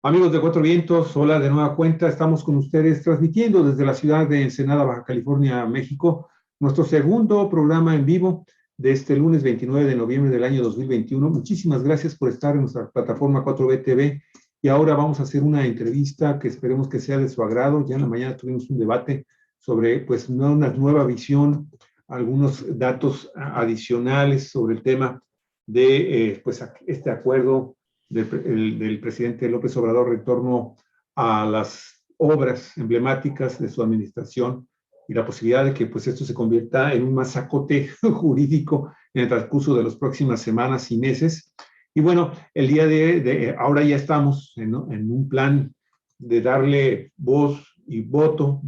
Amigos de Cuatro Vientos, hola de nueva cuenta. Estamos con ustedes transmitiendo desde la ciudad de Ensenada, Baja California, México, nuestro segundo programa en vivo de este lunes 29 de noviembre del año 2021. Muchísimas gracias por estar en nuestra plataforma 4B TV. Y ahora vamos a hacer una entrevista que esperemos que sea de su agrado. Ya en la mañana tuvimos un debate sobre pues, una nueva visión, algunos datos adicionales sobre el tema de pues, este acuerdo del presidente López Obrador en torno a las obras emblemáticas de su administración y la posibilidad de que pues, esto se convierta en un masacote jurídico en el transcurso de las próximas semanas y meses. Y bueno, el día de ahora ya estamos en un plan de darle voz y voto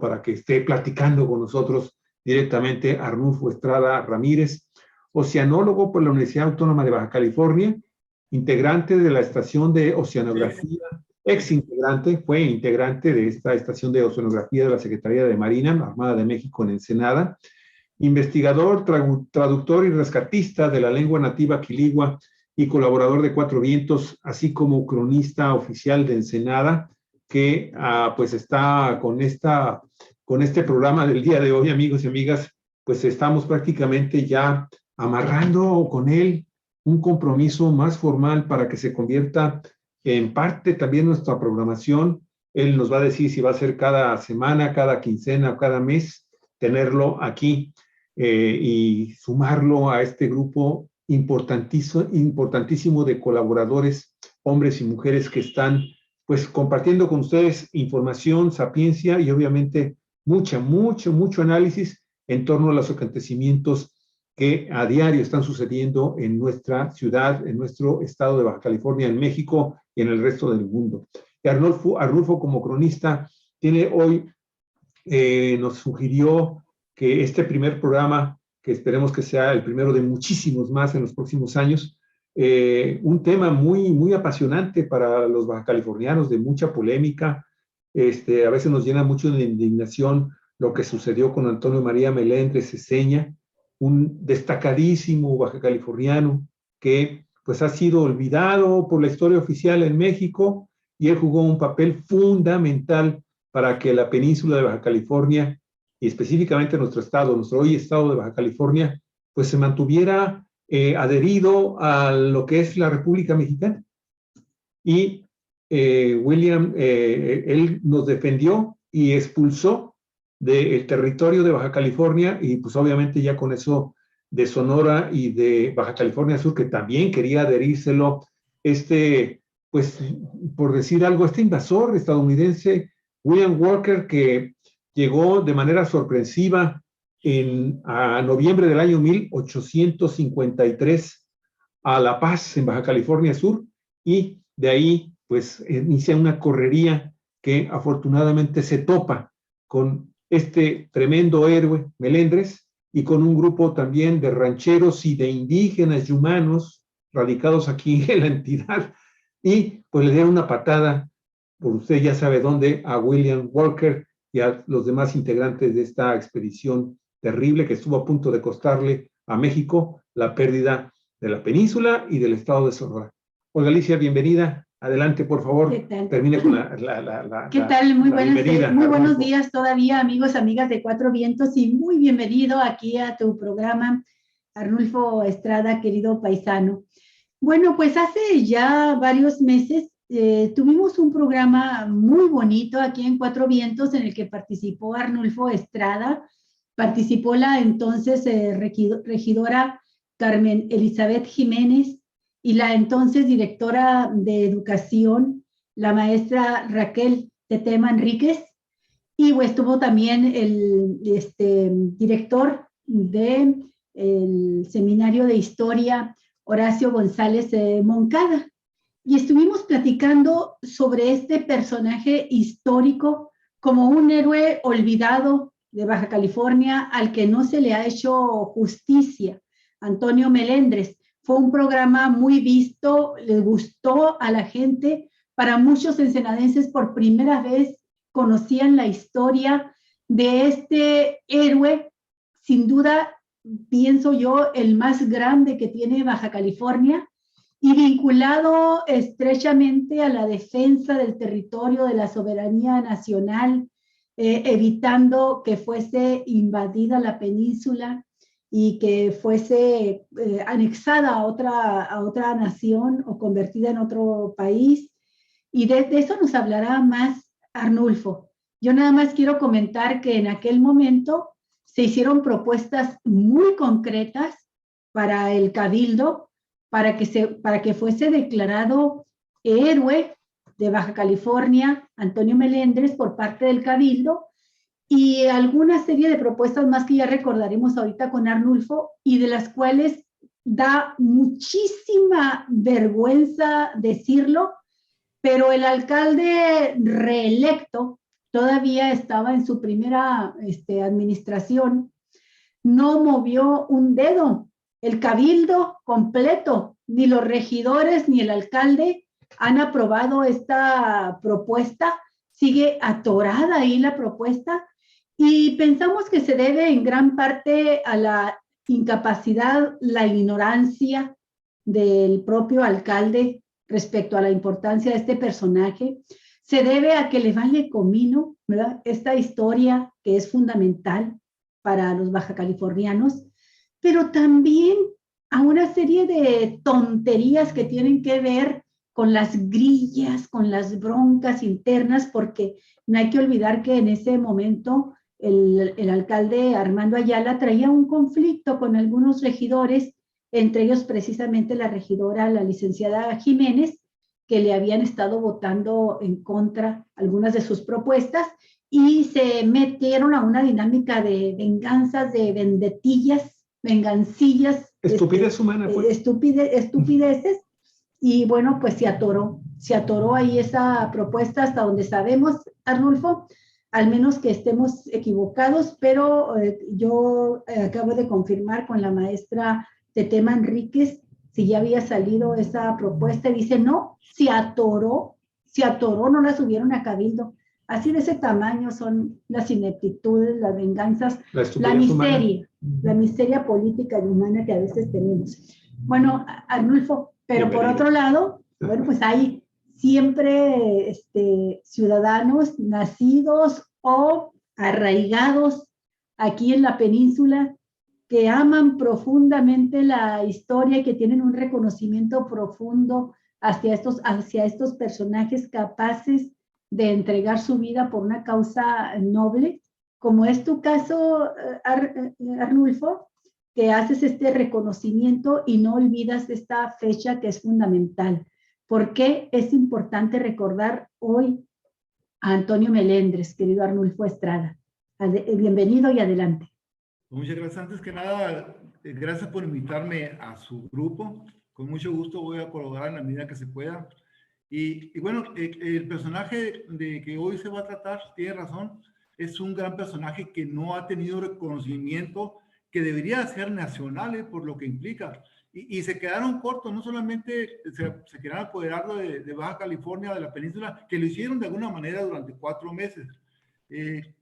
para que esté platicando con nosotros directamente Arnulfo Estrada Ramírez, oceanólogo por la Universidad Autónoma de Baja California, integrante de la estación de oceanografía, fue integrante de esta estación de oceanografía de la Secretaría de Marina, Armada de México en Ensenada, investigador, traductor y rescatista de la lengua nativa quiligua y colaborador de Cuatro Vientos, así como cronista oficial de Ensenada, que pues está con este programa del día de hoy, amigos y amigas, pues estamos prácticamente ya amarrando con él un compromiso más formal para que se convierta en parte también nuestra programación. Él nos va a decir si va a ser cada semana, cada quincena o cada mes, tenerlo aquí y sumarlo a este grupo importantísimo de colaboradores, hombres y mujeres que están pues compartiendo con ustedes información, sapiencia y obviamente mucho análisis en torno a los acontecimientos que a diario están sucediendo en nuestra ciudad, en nuestro estado de Baja California, en México y en el resto del mundo. Y Arnulfo como cronista tiene hoy, nos sugirió que este primer programa, que esperemos que sea el primero de muchísimos más en los próximos años, un tema muy apasionante para los bajacalifornianos, de mucha polémica. A veces nos llena mucho de indignación lo que sucedió con Antonio María Melendres Ceseña, un destacadísimo bajacaliforniano que pues ha sido olvidado por la historia oficial en México, y él jugó un papel fundamental para que la península de Baja California y específicamente nuestro hoy estado de Baja California, pues se mantuviera adherido a lo que es la República Mexicana. Y William, él nos defendió y expulsó del territorio de Baja California, y pues obviamente ya con eso de Sonora y de Baja California Sur, que también quería adherírselo, pues por decir algo, este invasor estadounidense, William Walker, que llegó de manera sorpresiva a noviembre del año 1853 a La Paz, en Baja California Sur, y de ahí pues inicia una correría que afortunadamente se topa con este tremendo héroe, Melendres, y con un grupo también de rancheros y de indígenas y humanos radicados aquí en la entidad, y pues le dieron una patada, por usted ya sabe dónde, a William Walker y a los demás integrantes de esta expedición terrible que estuvo a punto de costarle a México la pérdida de la península y del estado de Sonora. Olga Alicia, bienvenida. Adelante, por favor. ¿Qué tal? Termine con ¿Qué tal? Muy buenos Arnulfo. días todavía, amigos, amigas de Cuatro Vientos, y muy bienvenido aquí a tu programa, Arnulfo Estrada, querido paisano. Bueno, pues hace ya varios meses tuvimos un programa muy bonito aquí en Cuatro Vientos en el que participó Arnulfo Estrada, participó la entonces regidora Carmen Elizabeth Jiménez y la entonces directora de Educación, la maestra Raquel Tete Manríquez, y pues, estuvo también el director del Seminario de Historia, Horacio González Moncada. Y estuvimos platicando sobre este personaje histórico como un héroe olvidado de Baja California al que no se le ha hecho justicia, Antonio Melendres. Fue un programa muy visto, les gustó a la gente. Para muchos ensenadenses por primera vez conocían la historia de este héroe, sin duda, pienso yo, el más grande que tiene Baja California. y vinculado estrechamente a la defensa del territorio, de la soberanía nacional, evitando que fuese invadida la península y que fuese anexada a otra nación o convertida en otro país. Y de eso nos hablará más Arnulfo. Yo nada más quiero comentar que en aquel momento se hicieron propuestas muy concretas para el Cabildo, para que fuese declarado héroe de Baja California, Antonio Melendres, por parte del Cabildo, y alguna serie de propuestas más que ya recordaremos ahorita con Arnulfo, y de las cuales da muchísima vergüenza decirlo, pero el alcalde reelecto todavía estaba en su primera administración, no movió un dedo. El cabildo completo, ni los regidores ni el alcalde han aprobado esta propuesta. Sigue atorada ahí la propuesta y pensamos que se debe en gran parte a la incapacidad, la ignorancia del propio alcalde respecto a la importancia de este personaje. Se debe a que le vale comino, ¿verdad?, esta historia que es fundamental para los bajacalifornianos, pero también a una serie de tonterías que tienen que ver con las grillas, con las broncas internas, porque no hay que olvidar que en ese momento el alcalde Armando Ayala traía un conflicto con algunos regidores, entre ellos precisamente la regidora, la licenciada Jiménez, que le habían estado votando en contra algunas de sus propuestas, y se metieron a una dinámica de venganzas, de vendetillas, vengancillas. Estupidez humana, pues. Estupideces, y bueno, pues se atoró ahí esa propuesta hasta donde sabemos, Arnulfo, al menos que estemos equivocados, pero yo acabo de confirmar con la maestra Tetema Enríquez si ya había salido esa propuesta, y dice, no, se atoró, no la subieron a Cabildo. Así de ese tamaño son las ineptitudes, las venganzas, la miseria política y humana que a veces tenemos. Bueno, Arnulfo, pero por otro lado, bueno, pues hay siempre ciudadanos nacidos o arraigados aquí en la península que aman profundamente la historia y que tienen un reconocimiento profundo hacia estos personajes capaces de entregar su vida por una causa noble, como es tu caso, Arnulfo, que haces este reconocimiento y no olvidas esta fecha que es fundamental. ¿Por qué es importante recordar hoy a Antonio Melendres, querido Arnulfo Estrada? Bienvenido y adelante. Muchas gracias. Antes que nada, gracias por invitarme a su grupo. Con mucho gusto voy a colaborar en la medida que se pueda. Y bueno, el personaje de que hoy se va a tratar, tiene razón, es un gran personaje que no ha tenido reconocimiento que debería ser nacional, por lo que implica. Y se quedaron cortos, no solamente se quedaron apoderados de Baja California, de la península, que lo hicieron de alguna manera durante 4 meses,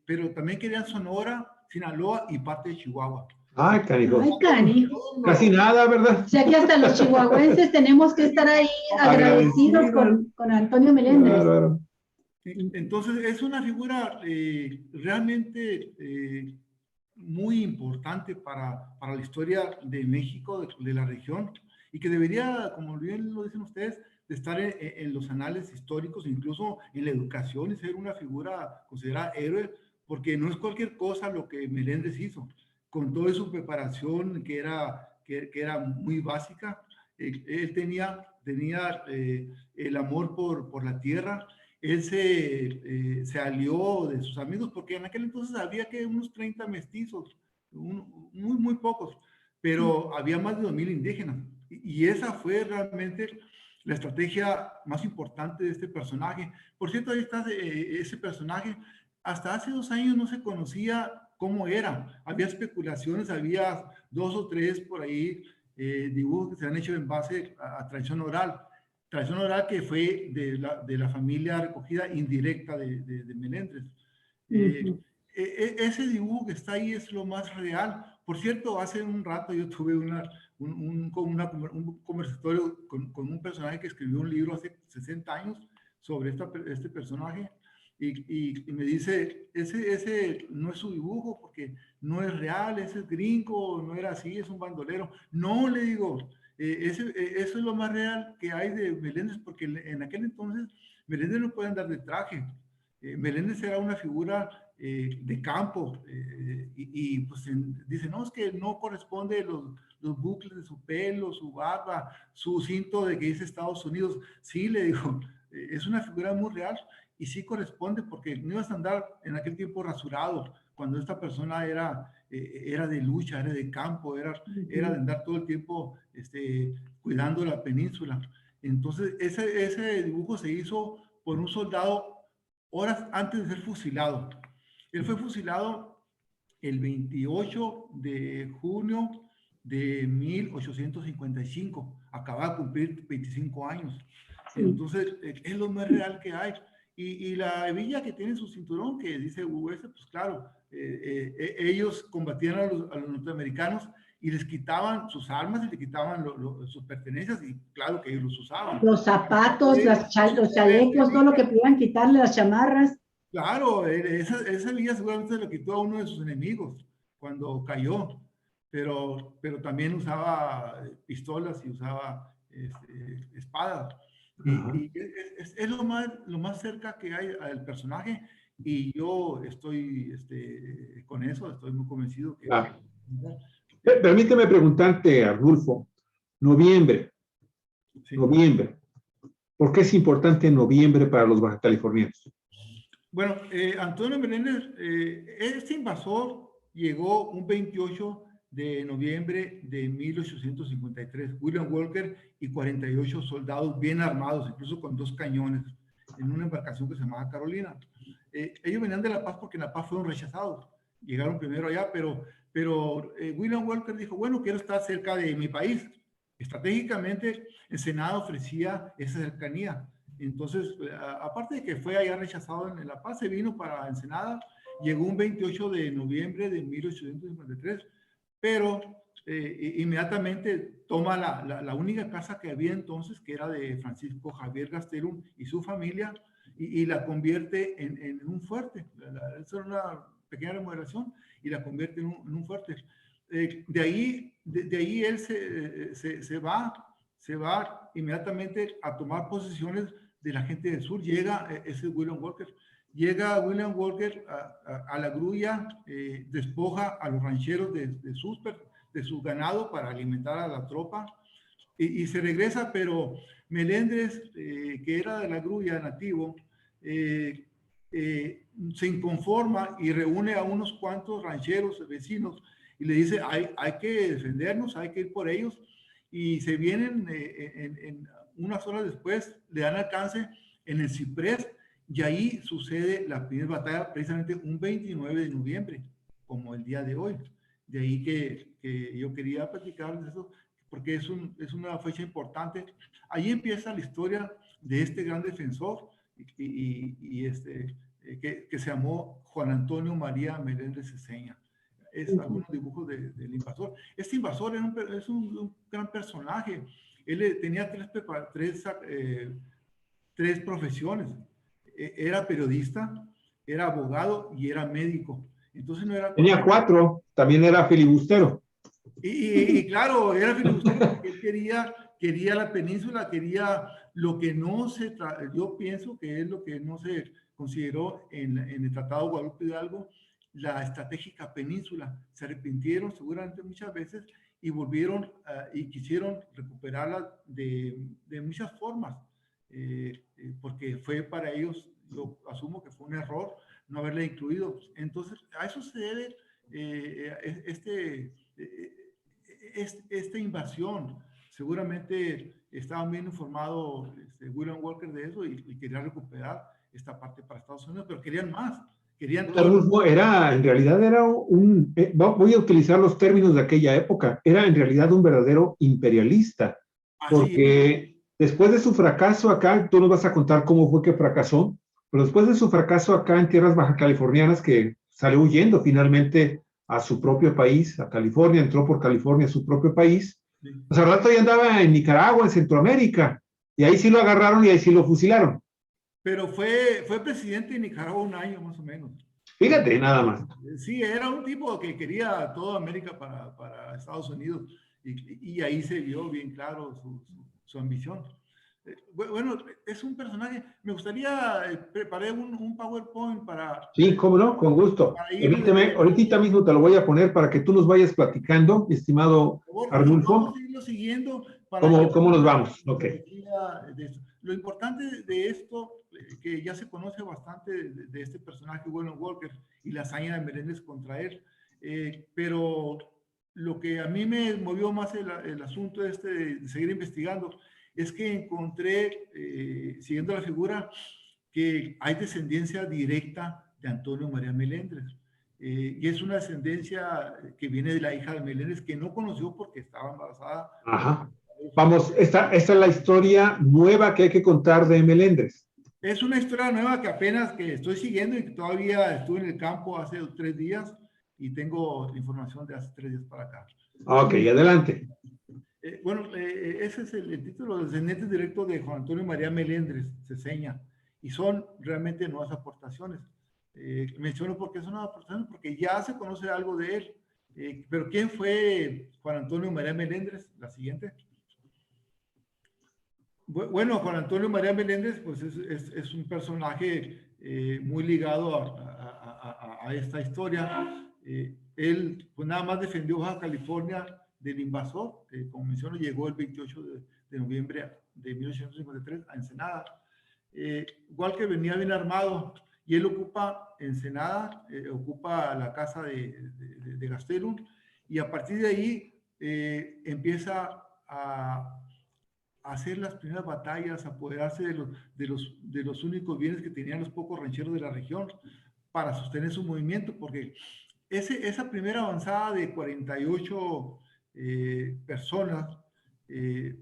pero también querían Sonora, Sinaloa y parte de Chihuahua. Ay, canijo. Ay, canijo. Casi nada, ¿verdad? O sea que hasta los chihuahuenses tenemos que estar ahí agradecidos con Antonio Melendres. Claro. Entonces, es una figura realmente muy importante para la historia de México, de la región, y que debería, como bien lo dicen ustedes, de estar en los anales históricos, incluso en la educación, y ser una figura considerada héroe, porque no es cualquier cosa lo que Melendres hizo, con toda su preparación que era muy básica. Él tenía el amor por la tierra. Él se alió de sus amigos, porque en aquel entonces había que unos 30 mestizos, muy pocos, pero había más de 2,000 indígenas. Y esa fue realmente la estrategia más importante de este personaje. Por cierto, ahí está ese personaje. Hasta hace 2 años no se conocía cómo era. Había especulaciones, había 2 o 3 por ahí dibujos que se han hecho en base a tradición oral que fue de la familia recogida indirecta de Melendres. Ese dibujo que está ahí es lo más real. Por cierto, hace un rato yo tuve una un conversatorio con un personaje que escribió un libro hace 60 años sobre este personaje y me dice, ese no es su dibujo porque no es real, ese es gringo, no era así, es un bandolero. No, le digo, eso es lo más real que hay de Meléndez, porque en aquel entonces Meléndez no puede andar de traje. Meléndez era una figura de campo pues dice, no, es que no corresponde los bucles de su pelo, su barba, su cinto de que dice Estados Unidos. Sí, le digo, es una figura muy real y sí corresponde porque no ibas a andar en aquel tiempo rasurado cuando esta persona era de lucha, era de campo, era de andar todo el tiempo cuidando la península. Entonces, ese dibujo se hizo por un soldado horas antes de ser fusilado. Él fue fusilado el 28 de junio de 1855. Acaba de cumplir 25 años. Entonces, es lo más real que hay. Y la hebilla que tiene en su cinturón, que dice US, pues claro, ellos combatían a los norteamericanos y les quitaban sus armas y les quitaban sus pertenencias y claro que ellos los usaban. Los zapatos, los chalecos, todo lo que pudieran quitarle, las chamarras. Claro, esa hebilla seguramente se lo quitó a uno de sus enemigos cuando cayó, pero también usaba pistolas y usaba espadas. Y es lo más cerca que hay al personaje y yo estoy con eso, estoy muy convencido que... Claro. Permíteme preguntarte, Arnulfo, noviembre. Sí. Noviembre. ¿Por qué es importante noviembre para los bajacalifornianos? Bueno, Antonio Meléndez, este invasor llegó un 28 de noviembre de 1853. William Walker y 48 soldados bien armados, incluso con 2 cañones, en una embarcación que se llamaba Carolina. Ellos venían de La Paz porque en La Paz fueron rechazados. Llegaron primero allá, pero William Walker dijo, bueno, quiero estar cerca de mi país. Estratégicamente, Ensenada ofrecía esa cercanía. Entonces, aparte de que fue allá rechazado en La Paz, se vino para Ensenada, llegó un 28 de noviembre de 1853, pero inmediatamente toma la única casa que había entonces, que era de Francisco Javier Gastelum y su familia, y la convierte en un fuerte. Esa era una pequeña remodelación y la convierte en un fuerte. De ahí él se va inmediatamente a tomar posesiones de la gente del sur. Llega ese William Walker. Llega William Walker a la grulla, despoja a los rancheros de su ganado para alimentar a la tropa y se regresa, pero Meléndez, que era de la grulla nativo, se inconforma y reúne a unos cuantos rancheros vecinos y le dice, hay que defendernos, hay que ir por ellos, y se vienen en unas horas después, le dan alcance en el Ciprés, y ahí sucede la primera batalla, precisamente un 29 de noviembre, como el día de hoy. De ahí que yo quería platicarles eso, porque es una fecha importante. Ahí empieza la historia de este gran defensor, que se llamó Juan Antonio María Meléndez Ceseña. Es algunos dibujos del invasor. Este invasor es un gran personaje. Él tenía tres profesiones. Era periodista, era abogado y era médico. Entonces no era... Tenía 4, también era filibustero. Y claro, era filibustero porque él quería la península, quería lo que no se... Yo pienso que es lo que no se consideró en el Tratado de Guadalupe Hidalgo, la estratégica península. Se arrepintieron seguramente muchas veces y volvieron y quisieron recuperarla de muchas formas, porque fue para ellos, yo asumo que fue un error no haberla incluido. Entonces, a eso se debe esta invasión. Seguramente estaba bien informado William Walker de eso y quería recuperar esta parte para Estados Unidos, pero querían más. Arnulfo, en realidad era voy a utilizar los términos de aquella época, era en realidad un verdadero imperialista, porque después de su fracaso acá, tú nos vas a contar cómo fue que fracasó, pero después de su fracaso acá en tierras bajacalifornianas, que salió huyendo finalmente a su propio país, a California, entró por California a su propio país, Sí. O sea, al rato ya andaba en Nicaragua, en Centroamérica, y ahí sí lo agarraron y ahí sí lo fusilaron. Pero fue presidente de Nicaragua un año más o menos. Fíjate, nada más. Sí, era un tipo que quería toda América para Estados Unidos y ahí se vio bien claro su ambición. Bueno, es un personaje. Me gustaría, preparé un PowerPoint Sí, cómo no, con gusto. para ir, Permíteme, ahorita mismo te lo voy a poner para que tú nos vayas platicando, estimado por favor, Arnulfo. vamos a irlo siguiendo para que ¿Cómo nos vamos? Ok. de esto. Lo importante de esto, que ya se conoce bastante de este personaje, William Walker, y la hazaña de Meléndez contra él, pero lo que a mí me movió más el asunto este de seguir investigando es que encontré, siguiendo la figura, que hay descendencia directa de Antonio María Meléndez. Y es una descendencia que viene de la hija de Meléndez, que no conoció porque estaba embarazada. Ajá. Vamos, esta es la historia nueva que hay que contar de Meléndez. Es una historia nueva que apenas que estoy siguiendo y que todavía estuve en el campo hace 3 días y tengo información de hace 3 días para acá. Ok, adelante. Bueno, ese es el título, Descendientes Directos de Juan Antonio María Meléndez, Ceseña, y son realmente nuevas aportaciones. Menciono por qué son nuevas aportaciones, porque ya se conoce algo de él. Pero ¿quién fue Juan Antonio María Meléndez? La siguiente. Bueno, Juan Antonio María Meléndez, pues es un personaje muy ligado a esta historia. Él, pues nada más defendió Baja California del invasor, que como menciono, llegó el 28 de noviembre de 1853 a Ensenada. Igual que venía bien armado, y él ocupa Ensenada, ocupa la casa de Gastelum, y a partir de ahí empieza a hacer las primeras batallas, apoderarse de los únicos bienes que tenían los pocos rancheros de la región para sostener su movimiento, porque esa primera avanzada de 48 personas,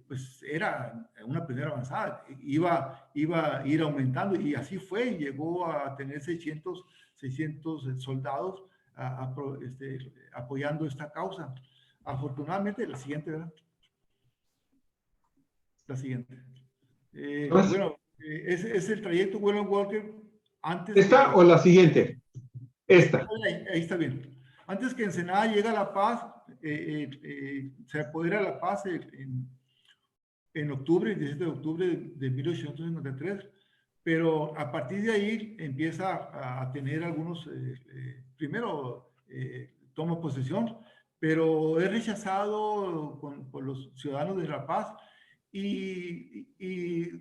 pues era una primera avanzada, iba a ir aumentando y así fue, llegó a tener 600 soldados apoyando esta causa. Afortunadamente, la siguiente, ¿verdad? La siguiente. Bueno, ese es el trayecto William Walker antes ¿Esta que... o la siguiente? Esta. Ahí está bien. Antes que Ensenada llegue a La Paz, se apodera La Paz en octubre, el 17 de octubre de 1853, pero a partir de ahí empieza a tener algunos, primero toma posesión, pero es rechazado por los ciudadanos de La Paz y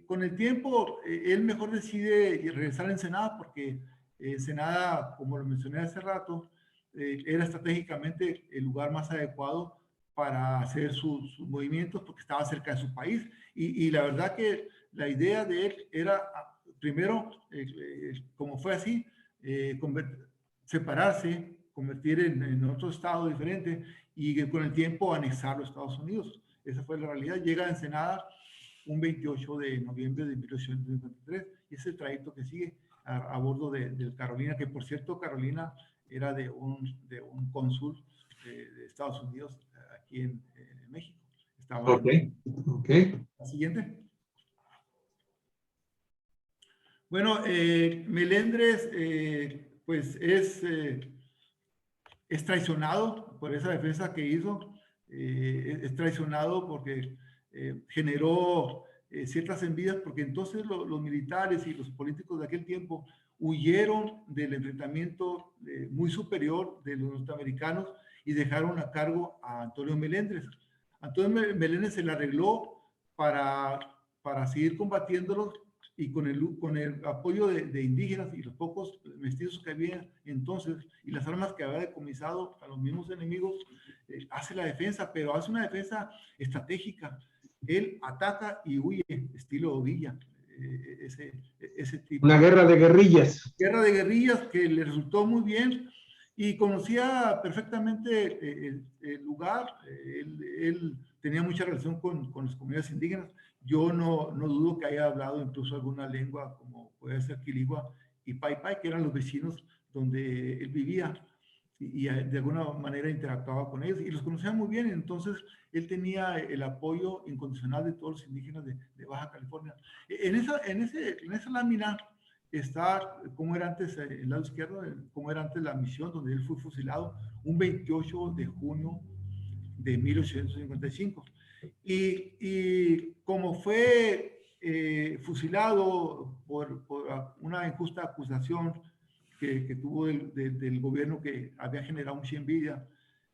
con el tiempo él mejor decide regresar a Ensenada porque Ensenada, como lo mencioné hace rato, era estratégicamente el lugar más adecuado para hacer sus movimientos porque estaba cerca de su país. Y la verdad que la idea de él era, primero, como fue así, separarse, convertir en otro estado diferente y con el tiempo anexarlo a Estados Unidos. Esa fue la realidad. Llega a Ensenada un 28 de noviembre de 1853 y es el trayecto que sigue a bordo del Carolina, que por cierto Carolina era de un cónsul de Estados Unidos aquí en México. Estaba Ok, ok. La siguiente. Bueno, Melendres, pues es traicionado por esa defensa que hizo, es traicionado porque generó ciertas envidias, porque entonces los militares y los políticos de aquel tiempo huyeron del enfrentamiento muy superior de los norteamericanos y dejaron a cargo a Antonio Melendres. Antonio Melendres se le arregló para seguir combatiéndolos y con el apoyo de indígenas y los pocos mestizos que había entonces y las armas que había decomisado a los mismos enemigos, hace la defensa, pero hace una defensa estratégica. Él ataca y huye, estilo Villa, ese tipo. Una guerra de guerrillas. Guerra de guerrillas que le resultó muy bien y conocía perfectamente el lugar. Él tenía mucha relación con las comunidades indígenas. Yo no dudo que haya hablado incluso alguna lengua como puede ser Quiligua y Pai Pai, que eran los vecinos donde él vivía. y de alguna manera interactuaba con ellos y los conocía muy bien. Entonces, él tenía el apoyo incondicional de todos los indígenas de Baja California. En esa lámina está cómo era antes, el lado izquierdo, cómo era antes la misión donde él fue fusilado un 28 de junio de 1855. Y como fue fusilado por una injusta acusación que tuvo del gobierno que había generado mucha envidia.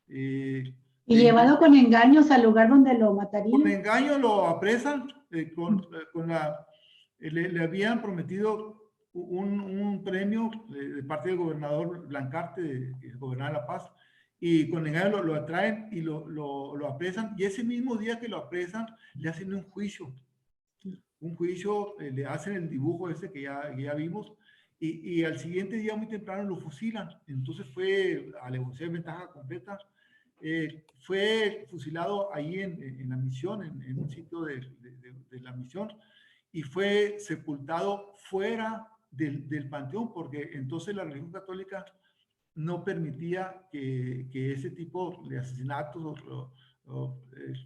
Y llevado con engaños al lugar donde lo Con matarían. engaño lo apresan, le habían prometido un premio de parte del gobernador Blancarte, que gobernaba La Paz, y con engaño lo atraen y lo apresan, y ese mismo día que lo apresan, le hacen un juicio, le hacen el dibujo ese que ya vimos, y al siguiente día muy temprano lo fusilan. Entonces fue alevosía de ventaja completa. Fue fusilado ahí en la misión, en un sitio de la misión, y fue sepultado fuera del panteón, porque entonces la religión católica no permitía que ese tipo de asesinatos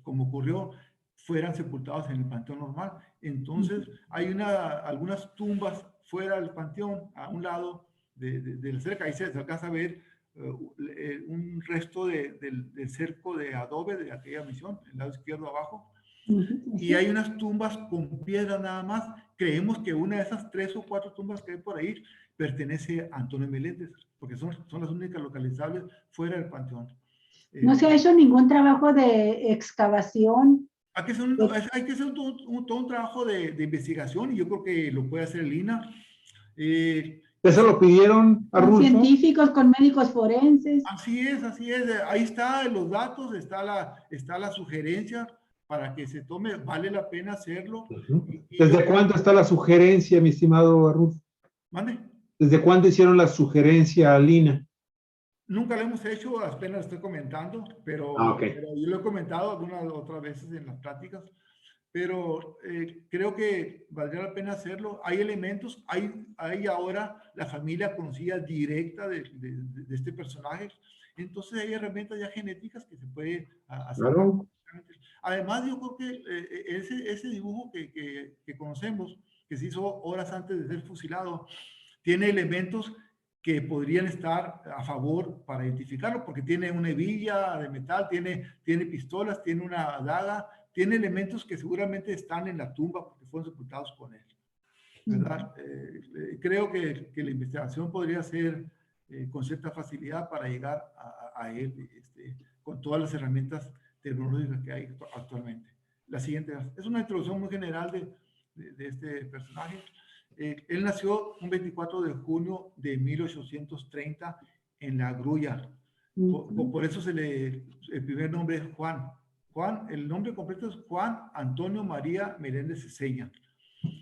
como ocurrió fueran sepultados en el panteón normal. Entonces hay algunas tumbas fuera del panteón, a un lado de la cerca, ahí se alcanza a ver un resto del cerco de adobe de aquella misión, el lado izquierdo abajo, y hay unas tumbas con piedra nada más. Creemos que una de esas 3 o 4 tumbas que hay por ahí pertenece a Antonio Meléndez, porque son las únicas localizables fuera del panteón. No se ha hecho ningún trabajo de excavación. Hay que hacer todo un trabajo de investigación, y yo creo que lo puede hacer el INAH. ¿Eso lo pidieron a Con Rulfo? científicos, con médicos forenses. Así es. Ahí están los datos, está la sugerencia para que se tome. Vale la pena hacerlo. ¿Desde cuándo está la sugerencia, mi estimado Rulfo? ¿Mande? ¿Desde cuándo hicieron la sugerencia a Lina? Nunca lo hemos hecho, apenas lo estoy comentando, pero yo lo he comentado algunas otras veces en las pláticas, pero creo que valdría la pena hacerlo. Hay elementos, hay ahora la familia conocida directa de este personaje, entonces hay herramientas ya genéticas que se puede hacer. Claro. Además, yo creo que ese dibujo que conocemos, que se hizo horas antes de ser fusilado, tiene elementos que podrían estar a favor para identificarlo, porque tiene una hebilla de metal, tiene pistolas, tiene una daga, tiene elementos que seguramente están en la tumba porque fueron sepultados con él, ¿verdad? Creo que la investigación podría ser con cierta facilidad para llegar a él, con todas las herramientas tecnológicas que hay actualmente. La siguiente es una introducción muy general de este personaje. Él nació un 24 de junio de 1830 en La Grulla. Por eso el primer nombre es Juan. El nombre completo es Juan Antonio María Meléndez Ceseña,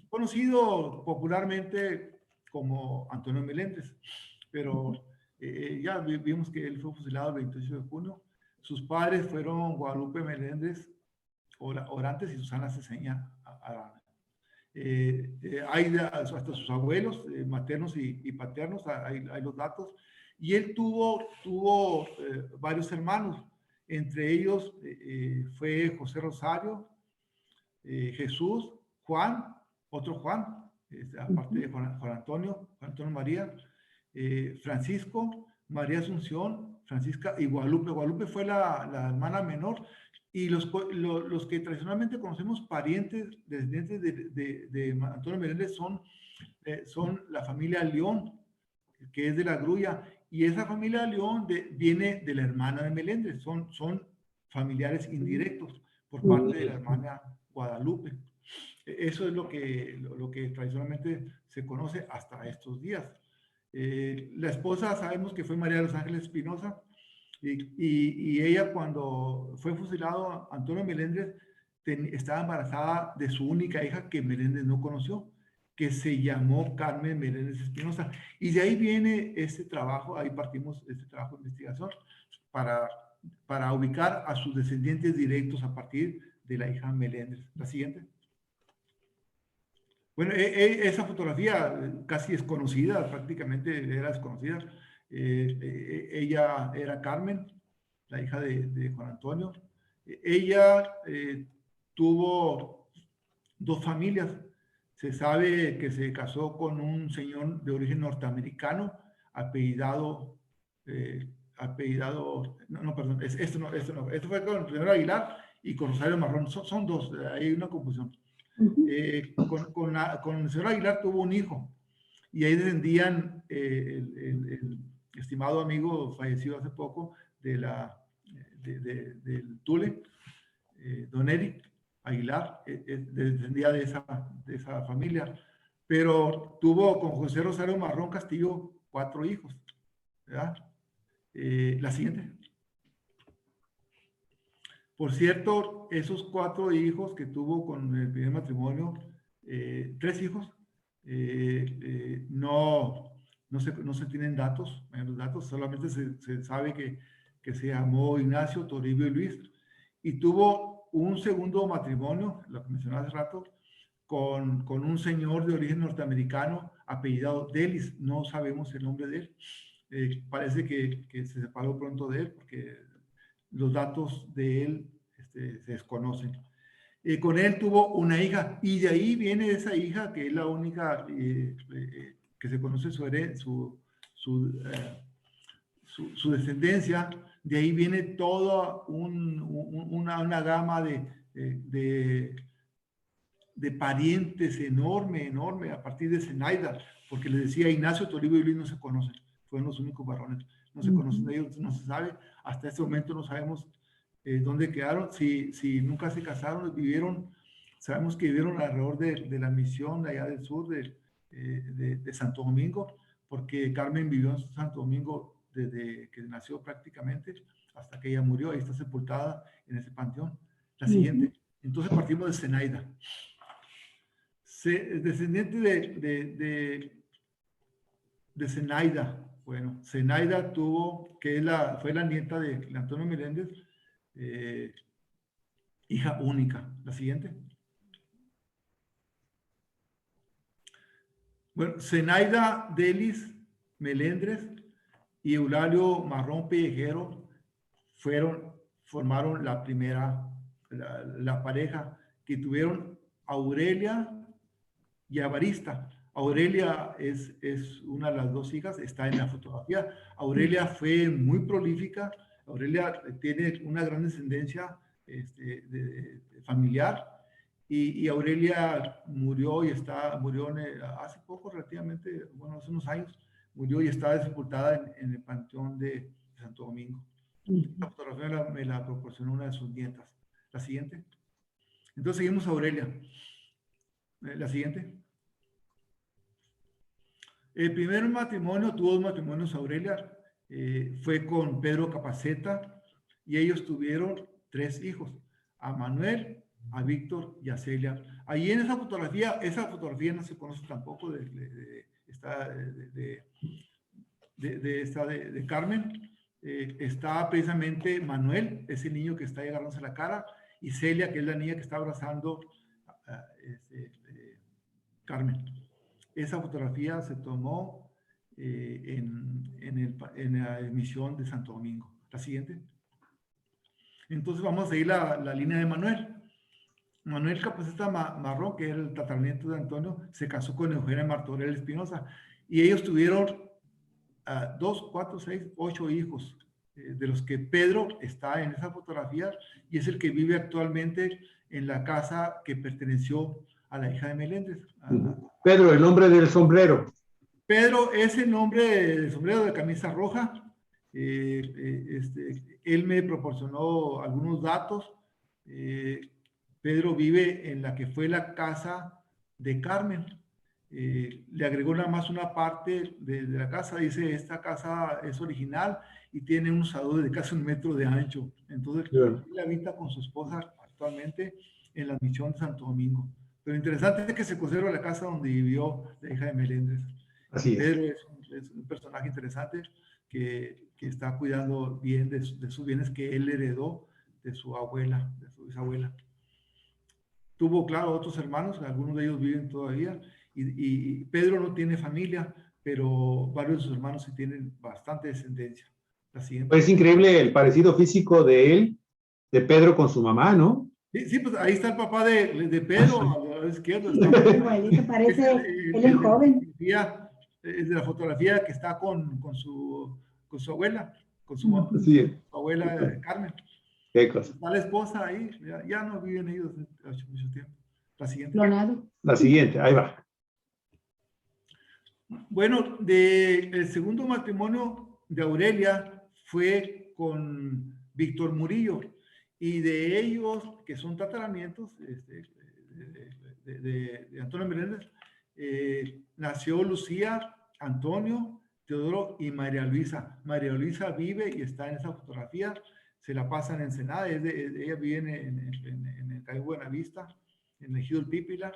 conocido popularmente como Antonio Meléndez, pero ya vimos que él fue fusilado el 28 de junio. Sus padres fueron Guadalupe Meléndez Orantes y Susana Ceseña Arana. Hay hasta sus abuelos maternos y paternos, hay los datos, y él tuvo varios hermanos. Entre ellos fue José Rosario, Jesús, Juan, otro Juan, aparte de Juan Antonio María, Francisco, María Asunción, Francisca y Guadalupe. Guadalupe fue la hermana menor, y los que tradicionalmente conocemos parientes, descendientes de Antonio Meléndez son la familia León, que es de La Grulla, y esa familia León viene de la hermana de Meléndez, son familiares indirectos por parte de la hermana Guadalupe. Eso es lo que tradicionalmente se conoce hasta estos días. La esposa sabemos que fue María de los Ángeles Espinosa, y ella, cuando fue fusilado Antonio Meléndez, estaba embarazada de su única hija que Meléndez no conoció, que se llamó Carmen Meléndez Espinosa. Y de ahí viene este trabajo, ahí partimos este trabajo de investigación para ubicar a sus descendientes directos a partir de la hija Meléndez. La siguiente. Bueno, esa fotografía casi desconocida, prácticamente era desconocida. Ella era Carmen, la hija de Juan Antonio. Ella tuvo dos familias. Se sabe que se casó con un señor de origen norteamericano, apellidado, perdón, esto fue con el señor Aguilar y con Rosario Marrón, son dos, hay una confusión. Con el señor Aguilar tuvo un hijo, y ahí descendían el estimado amigo fallecido hace poco del Tule, don Eric Aguilar, descendía de esa familia, pero tuvo con José Rosario Marrón Castillo 4 hijos, ¿verdad? La siguiente. Por cierto, esos 4 hijos que tuvo con el primer matrimonio, 3 hijos, no se tienen datos, solamente se sabe que se llamó Ignacio, Toribio y Luis, y tuvo un segundo matrimonio, lo que mencioné hace rato, con un señor de origen norteamericano apellidado Delis. No sabemos el nombre de él. Parece que se separó pronto de él, porque los datos de él se desconocen. Con él tuvo una hija, y de ahí viene esa hija, que es la única que se conoce su descendencia. De ahí viene toda una gama de parientes enorme, a partir de Zenaida, porque les decía, Ignacio, Toribio y Luis no se conocen, fueron los únicos varones, no se conocen de ellos, no se sabe, hasta este momento no sabemos dónde quedaron, si nunca se casaron, sabemos que vivieron alrededor de la misión de allá del sur de Santo Domingo, porque Carmen vivió en Santo Domingo desde que nació prácticamente hasta que ella murió. Ahí está sepultada en ese panteón. La siguiente. Entonces partimos de Zenaida. Descendiente de Zenaida. Bueno, Zenaida fue la nieta de Antonio Meléndez, hija única. La siguiente. Bueno, Zenaida Delis Melendres y Eulalio Marrón Pellejero formaron la pareja que tuvieron Aurelia y Avarista. Aurelia es una de las 2 hijas, está en la fotografía. Aurelia fue muy prolífica. Aurelia tiene una gran descendencia familiar, y Aurelia murió hace poco, relativamente, bueno, hace unos años, murió y está sepultada en el Panteón de Santo Domingo. La fotografía me la proporcionó una de sus nietas. La siguiente. Entonces seguimos a Aurelia. La siguiente. El primer matrimonio, tuvo 2 matrimonios Aurelia, fue con Pedro Capaceta, y ellos tuvieron 3 hijos, a Manuel, a Víctor y a Celia. Ahí en esa fotografía no se conoce tampoco de Carmen. Está precisamente Manuel, ese niño que está ahí agarrándose la cara, y Celia, que es la niña que está abrazando a Carmen. Esa fotografía se tomó en la emisión de Santo Domingo. La siguiente. Entonces vamos a seguir la línea de Manuel. Manuel Capaceta Marrón, que era el tataranieto de Antonio, se casó con Eugenia Martorell Espinosa, y ellos tuvieron 2, 4, 6, 8 hijos, de los que Pedro está en esa fotografía, y es el que vive actualmente en la casa que perteneció a la hija de Meléndez. Pedro, el nombre del sombrero. Pedro es el nombre del sombrero de camisa roja. Él me proporcionó algunos datos. Pedro vive en la que fue la casa de Carmen. Le agregó nada más una parte de la casa. Dice, esta casa es original y tiene un salón de casi 1 metro de ancho. Entonces, él habita con su esposa actualmente en la misión de Santo Domingo. Pero interesante es que se conserva la casa donde vivió la hija de Meléndez. Así es. Pedro es un personaje interesante que está cuidando bien de sus bienes que él heredó de su abuela, de su bisabuela. Tuvo, claro, otros hermanos, algunos de ellos viven todavía, y Pedro no tiene familia, pero varios de sus hermanos sí tienen bastante descendencia. La siguiente. Es increíble el parecido físico de él, de Pedro con su mamá, ¿no? Sí, sí, pues ahí está el papá de Pedro, a la izquierda. Está, Igualito, parece es él es joven. de la fotografía que está con su abuela, con su Sí, abuela Carmen. qué cosa. Está la esposa ahí, ya no viven ellos hace mucho tiempo. La siguiente. Clonado. La siguiente, ahí va. Bueno, el segundo matrimonio de Aurelia fue con Víctor Murillo, y de ellos, que son tataranietos de Antonio Meléndez, nació Lucía, Antonio, Teodoro y María Luisa. María Luisa vive y está en esa fotografía, se la pasa en Ensenada, ella vive en el Cayo Buenavista, en el Ejido del Pípila,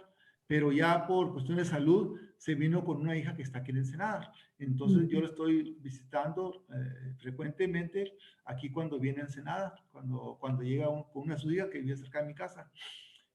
pero ya por cuestiones de salud se vino con una hija que está aquí en Ensenada. Entonces yo la estoy visitando frecuentemente aquí cuando viene a Ensenada, cuando llega con una de sus hijas que vive cerca de mi casa.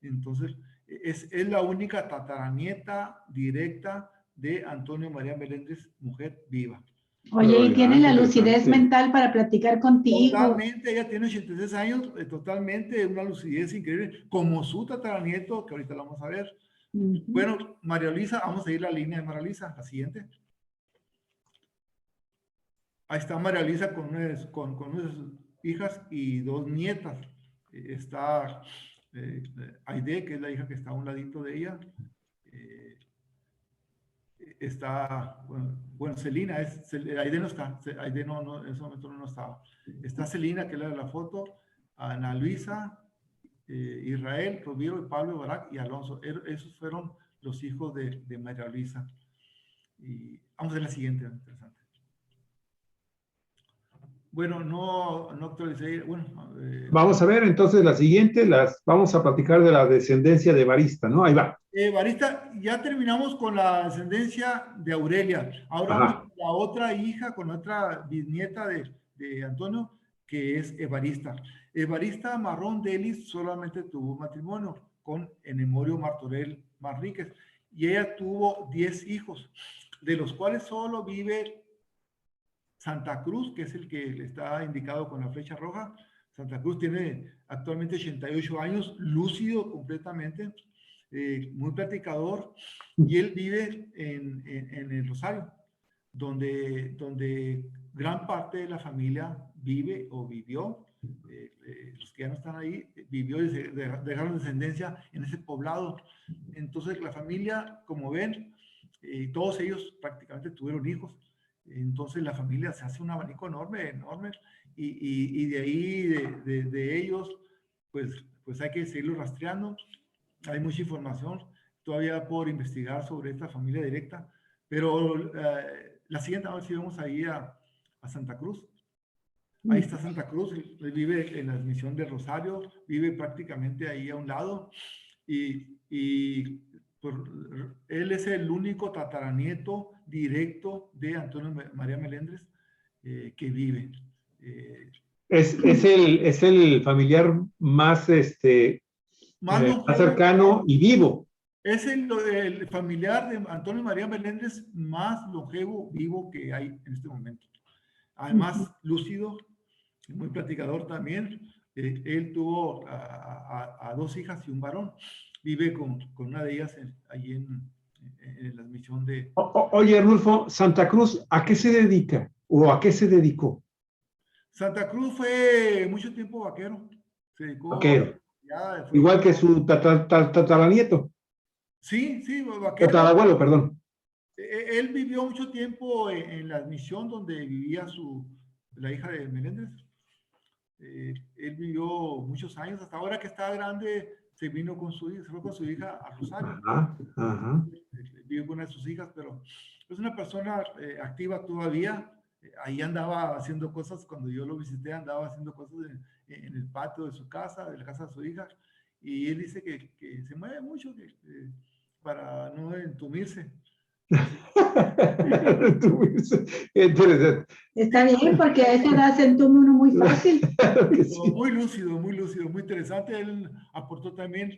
Entonces es la única tataranieta directa de Antonio María Meléndez, mujer viva. Oye, y tiene la lucidez mental para platicar contigo. Totalmente, ella tiene 86 años, totalmente, una lucidez increíble, como su tataranieto, que ahorita lo vamos a ver. Bueno, María Luisa, vamos a ir la línea de María Luisa, la siguiente. Ahí está María Luisa con unas hijas y 2 nietas. Está Aide, que es la hija que está a un ladito de ella. Está, bueno, Celina, Aide no está, Aide no, en ese momento no estaba. Está Celina, que es la de la foto, Ana Luisa, Israel, Roviro, Pablo, Barak y Alonso. Esos fueron los hijos de María Luisa. Y vamos a ver la siguiente, interesante. Bueno, no actualicé. Bueno, vamos a ver entonces la siguiente, vamos a platicar de la descendencia de Evarista, ¿no? Ahí va. Evarista, ya terminamos con la descendencia de Aurelia. Ahora vamos con la otra hija, con otra bisnieta de Antonio, que es Evarista. Evarista Marrón Delis solamente tuvo matrimonio con Enemorio Martorell Manríquez, y ella tuvo 10 hijos, de los cuales solo vive Santa Cruz, que es el que le está indicado con la flecha roja. Santa Cruz tiene actualmente 88 años, lúcido completamente, muy platicador, y él vive en el Rosario, donde gran parte de la familia vive o vivió. Los que ya no están ahí, vivió y dejaron descendencia en ese poblado. Entonces la familia, como ven, todos ellos prácticamente tuvieron hijos. Entonces la familia se hace un abanico enorme, y de ahí, de ellos, pues hay que seguirlo rastreando. Hay mucha información todavía por investigar sobre esta familia directa, pero la siguiente, a ver si vamos ahí a Santa Cruz. Ahí está Santa Cruz, él vive en la misión de Rosario, vive prácticamente ahí a un lado, y él es el único tataranieto directo de Antonio María Meléndez que vive. Es el familiar más, más cercano y vivo. Es el familiar de Antonio María Meléndez más longevo, vivo que hay en este momento. Además, lúcido, muy platicador también. Él tuvo a 2 hijas y un varón. Vive con una de ellas allí en la misión de... Oye, Arnulfo, Santa Cruz, ¿a qué se dedica o a qué se dedicó? Santa Cruz fue mucho tiempo vaquero. Se dedicó... Vaquero. Igual que su tataranieto. Sí, vaquero. Tatarabuelo, perdón. Él vivió mucho tiempo en la misión donde vivía la hija de Meléndez. Él vivió muchos años, hasta ahora que está grande, se fue con su hija a Rosario. Vive con una de sus hijas, pero es una persona activa todavía. Ahí andaba haciendo cosas, cuando yo lo visité, andaba haciendo cosas en el patio de su casa, de la casa de su hija, y él dice que se mueve mucho para no entumirse. Está bien, porque a esa edad se entume uno muy fácil. Sí. Muy lúcido, muy interesante. Él aportó también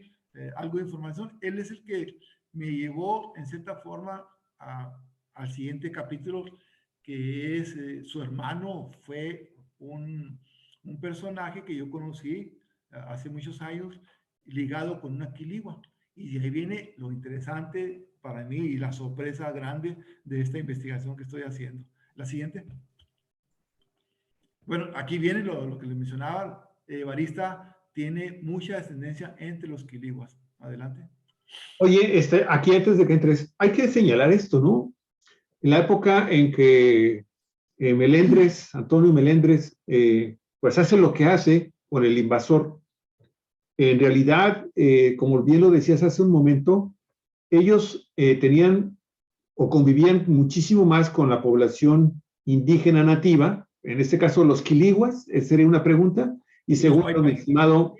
algo de información. Él es el que me llevó, en cierta forma, a al siguiente capítulo, que es su hermano fue un personaje que yo conocí hace muchos años ligado con una quiligua. Y de ahí viene lo interesante para mí y la sorpresa grande de esta investigación que estoy haciendo. La siguiente. Bueno, aquí viene lo que les mencionaba. Evarista tiene mucha descendencia entre los quiliguas. Adelante. Oye, aquí antes de que entres, hay que señalar esto, ¿no? En la época en que Melendres, Antonio Melendres, pues hace lo que hace con el invasor. En realidad, como bien lo decías hace un momento, ellos tenían o convivían muchísimo más con la población indígena nativa, en este caso los quiliguas, esa sería una pregunta, y segundo, mi estimado...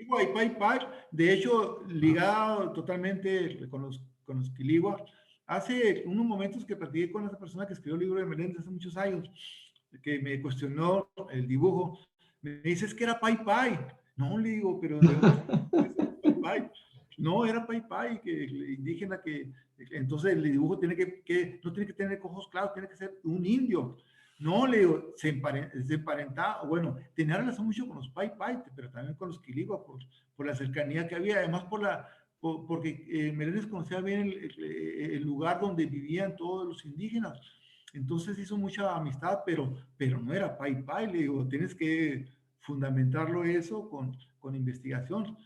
De hecho, ligado totalmente con los quiliguas, hace unos momentos que platiqué con esa persona que escribió el libro de Melendres hace muchos años, que me cuestionó el dibujo, me dice, es que era Pai Pai. No, le digo, pero ¿de dónde Pai Pai? No, era Pai Pai, que indígena, que entonces el dibujo tiene no tiene que tener ojos claros, tiene que ser un indio. No, le digo, se emparentaba, bueno, tenía relación mucho con los Pai Pai, pero también con los quiliguas, por la cercanía que había, además porque Melendres conocía bien el lugar donde vivían todos los indígenas. Entonces hizo mucha amistad, pero no era Pai Pai, le digo, tienes que fundamentarlo eso con investigación.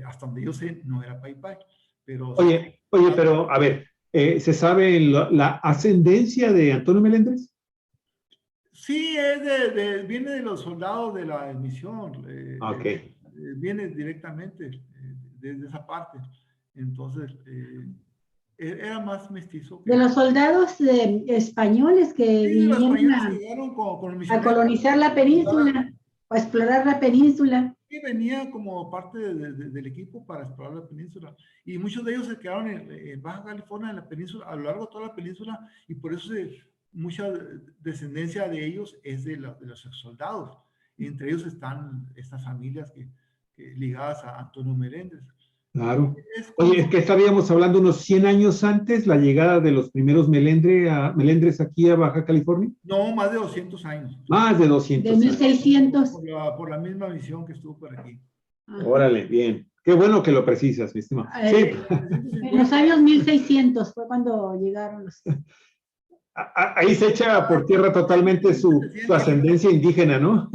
Hasta donde yo sé, no era Pai Pai. Pero, oye, pero a ver, ¿se sabe la ascendencia de Antonio Melendres? Sí, viene de los soldados de la misión. Ok. Viene directamente desde esa parte. Entonces, era más mestizo. De los soldados españoles que vinieron a colonizar la península, a explorar la península. Sí, venía como parte del equipo para explorar la península. Y muchos de ellos se quedaron en Baja California, en la península, a lo largo de toda la península, y por eso mucha descendencia de ellos es de los ex soldados. Y entre ellos están estas familias ligadas a Antonio Melendres. Claro. Oye, es que estaríamos hablando unos 100 años antes, la llegada de los primeros Melendres aquí a Baja California. No, más de 200 años. Más de 200 años. De 1600. Por la misma misión que estuvo por aquí. Órale, bien. Qué bueno que lo precisas, mi estimado. Sí. En los años 1600 fue cuando llegaron los... Ahí se echa por tierra totalmente su ascendencia indígena, ¿no?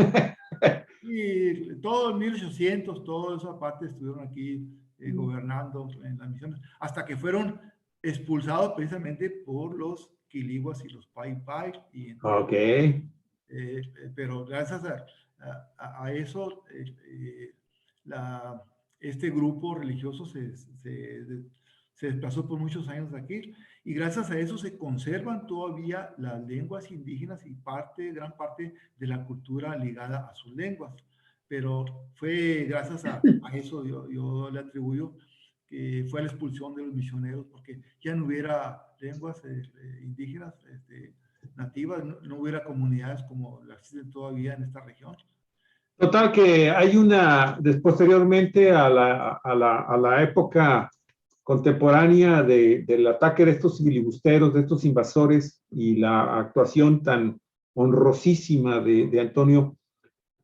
Y todo en 1800, toda esa parte estuvieron aquí gobernando en las misiones, hasta que fueron expulsados precisamente por los quiliguas y los Pai Pai. Ok. Pero gracias a eso, este grupo religioso se desplazó por muchos años de aquí, y gracias a eso se conservan todavía las lenguas indígenas y gran parte de la cultura ligada a sus lenguas. Pero fue gracias a eso, yo le atribuyo que fue la expulsión de los misioneros, porque ya no hubiera lenguas indígenas nativas, no hubiera comunidades como las existen todavía en esta región. Total que hay posteriormente a la época contemporánea del ataque de estos filibusteros, de estos invasores, y la actuación tan honrosísima de Antonio,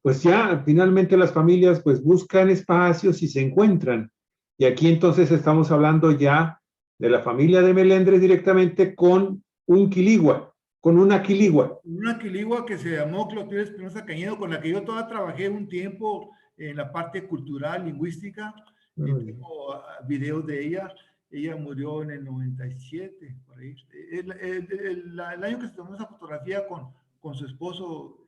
pues ya finalmente las familias pues buscan espacios y se encuentran. Y aquí entonces estamos hablando ya de la familia de Melendres directamente con un quiligua, con una quiligua. Una quiligua que se llamó Clotilde Espinosa Cañedo, con la que yo todavía trabajé un tiempo en la parte cultural, lingüística. Tengo videos de ella. Ella murió en el 97, por ahí. El año que se tomó esa fotografía con su esposo,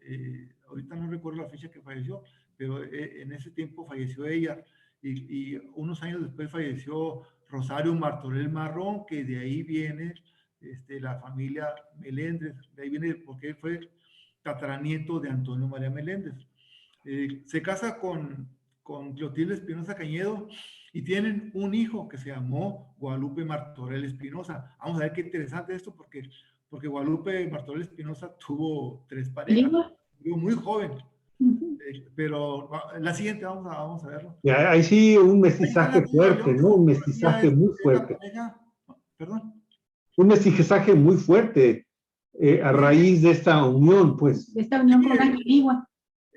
ahorita no recuerdo la fecha que falleció, pero en ese tiempo falleció ella, y unos años después falleció Rosario Martorell Marrón, que de ahí viene la familia Melendres, de ahí viene porque él fue tataranieto de Antonio María Melendres. Se casa con Clotilde Espinosa Cañedo y tienen un hijo que se llamó Guadalupe Martorell Espinosa. Vamos a ver qué interesante esto, porque Guadalupe Martorell Espinosa tuvo 3 parejas, murió muy joven. Pero la siguiente vamos a verlo. Ya, ahí sí un mestizaje fuerte, ¿no? Un mestizaje muy fuerte. Perdón. un mestizaje muy fuerte a raíz de esta unión, pues. De esta unión con Aquirigua.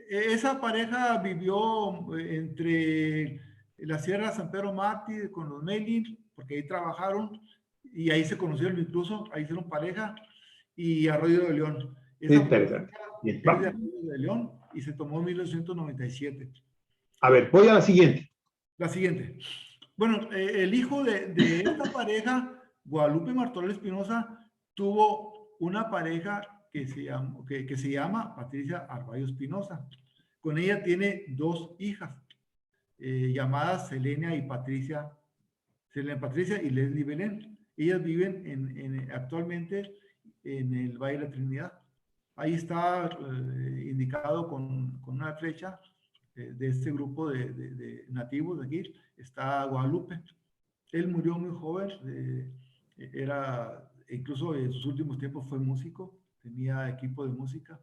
Esa pareja vivió entre la Sierra San Pedro Mártir con los Melin, porque ahí trabajaron y ahí se conocieron incluso, ahí hicieron pareja, y Arroyo de León. Esa Interesante. es de Arroyo de León y se tomó en 1997. A ver, voy a la siguiente. La siguiente. Bueno, el hijo de esta pareja, Guadalupe Martorell Espinosa, tuvo una pareja que se llama Patricia Arballo Espinosa. Con ella tiene 2 hijas, llamadas Selenia Patricia y Leslie Belén. Ellas viven actualmente en el Valle de la Trinidad. Ahí está indicado con una flecha de este grupo de nativos de aquí, está Guadalupe. Él murió muy joven, incluso en sus últimos tiempos fue músico, tenía equipo de música,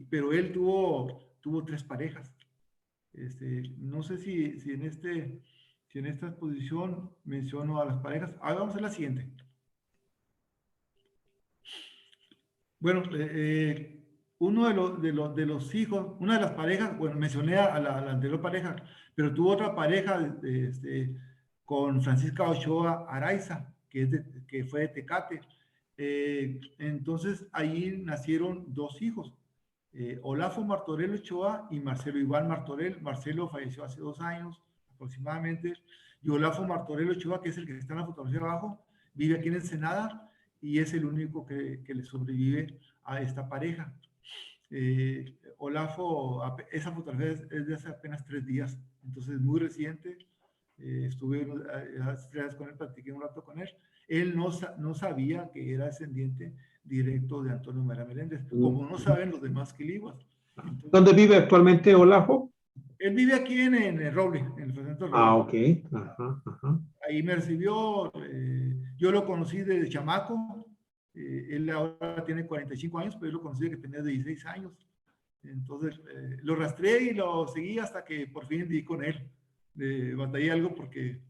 pero él tuvo 3 parejas. No sé si en esta exposición menciono a las parejas. Ahora vamos a la siguiente. Bueno, uno de los hijos, una de las parejas, bueno, mencioné a la anterior pareja, pero tuvo otra pareja con Francisca Ochoa Araiza, que fue de Tecate. Entonces, ahí nacieron 2 hijos, Olafo Martorell Ochoa y Marcelo Iván Martorell. Marcelo falleció hace 2 años aproximadamente, y Olafo Martorell Ochoa, que es el que está en la fotografía abajo, vive aquí en Ensenada y es el único que le sobrevive a esta pareja. Olafo, esa fotografía es de hace apenas 3 días, entonces es muy reciente. Estuve hace 3 días con él, platiqué un rato con él. Él no sabía que era descendiente directo de Antonio María Meléndez, como no saben los demás quiliguas. Entonces, ¿dónde vive actualmente Olafo? Él vive aquí en el Roble, en el fraccionamiento Roble. Ah, ok. Ajá, ajá. Ahí me recibió, yo lo conocí desde chamaco. Él ahora tiene 45 años, pero yo lo conocí desde que tenía 16 años. Entonces, lo rastreé y lo seguí hasta que por fin di con él. Batallé algo porque